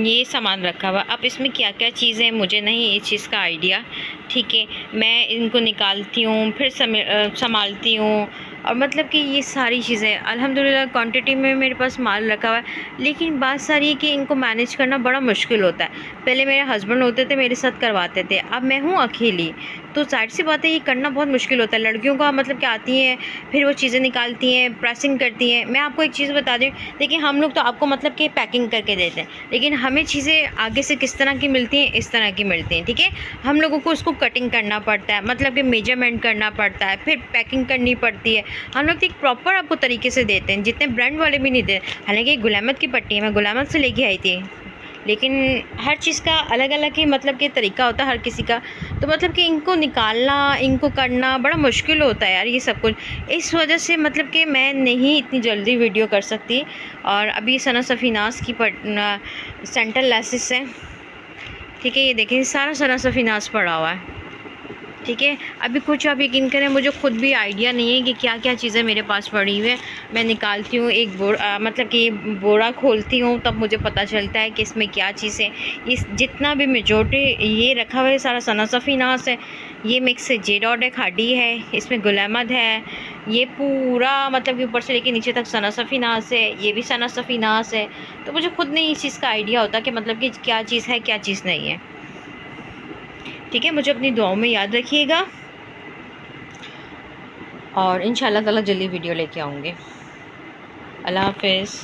ये सामान रखा हुआ, अब इसमें क्या क्या चीज़ें हैं मुझे नहीं इस चीज़ का आइडिया, ठीक है। मैं इनको निकालती हूँ, फिर संभालती हूँ, और मतलब कि ये सारी चीज़ें अल्हम्दुलिल्लाह क्वांटिटी में मेरे पास माल रखा हुआ है। लेकिन बात सारी है कि इनको मैनेज करना बड़ा मुश्किल होता है। पहले मेरे हस्बैंड होते थे, मेरे साथ करवाते थे, अब मैं हूँ अकेली, तो जाहिर सी बात है ये करना बहुत मुश्किल होता है। लड़कियों का मतलब कि आती हैं, फिर वो चीज़ें निकालती हैं, प्रेसिंग करती हैं। मैं आपको एक चीज़ बता दूँ, देखिए हम लोग तो आपको मतलब कि पैकिंग करके देते हैं, लेकिन हमें चीज़ें आगे से किस तरह की मिलती हैं, इस तरह की मिलती हैं, ठीक है। हम लोगों को उसको कटिंग करना पड़ता है, मतलब कि मेजरमेंट करना पड़ता है, फिर पैकिंग करनी पड़ती है। हम लोग तो एक प्रॉपर आपको तरीके से देते हैं, जितने ब्रांड वाले भी नहीं देते। हालांकि गुलामत की पट्टी है, मैं गुलामत से लेके आई थी, लेकिन हर चीज़ का अलग अलग ही मतलब कि तरीका होता है हर किसी का। तो मतलब कि इनको निकालना, इनको करना बड़ा मुश्किल होता है यार, ये सब कुछ। इस वजह से मतलब कि मैं नहीं इतनी जल्दी वीडियो कर सकती। और अभी सना सफ़ीनास की सेंटर लेसिस है, ठीक है। ये देखें, सारा सना सफ़ीनास पड़ा हुआ है, ठीक है। अभी कुछ आप यकीन करें, मुझे ख़ुद भी आइडिया नहीं है कि क्या क्या चीज़ें मेरे पास पड़ी हुई है। मैं निकालती हूँ एक मतलब कि बोरा खोलती हूँ, तब मुझे पता चलता है कि इसमें क्या चीज़ है। इस जितना भी मेजॉरिटी ये रखा हुआ है सारा सना सफ़ीनास है, ये मिक्स है जेडॉड है, खाडी है, इसमें गुल अहमद है, ये पूरा मतलब कि ऊपर से लेके नीचे तक सना सफ़ीनास है, ये भी सना सफ़ीनास है। तो मुझे ख़ुद नहीं इस चीज़ का आइडिया होता कि मतलब कि क्या चीज़ है क्या चीज़ नहीं है। ठीक है, मुझे अपनी दुआओं में याद रखिएगा और इंशाल्लाह ताला जल्दी वीडियो लेके आऊँगी। अल्लाह हाफ़िज़।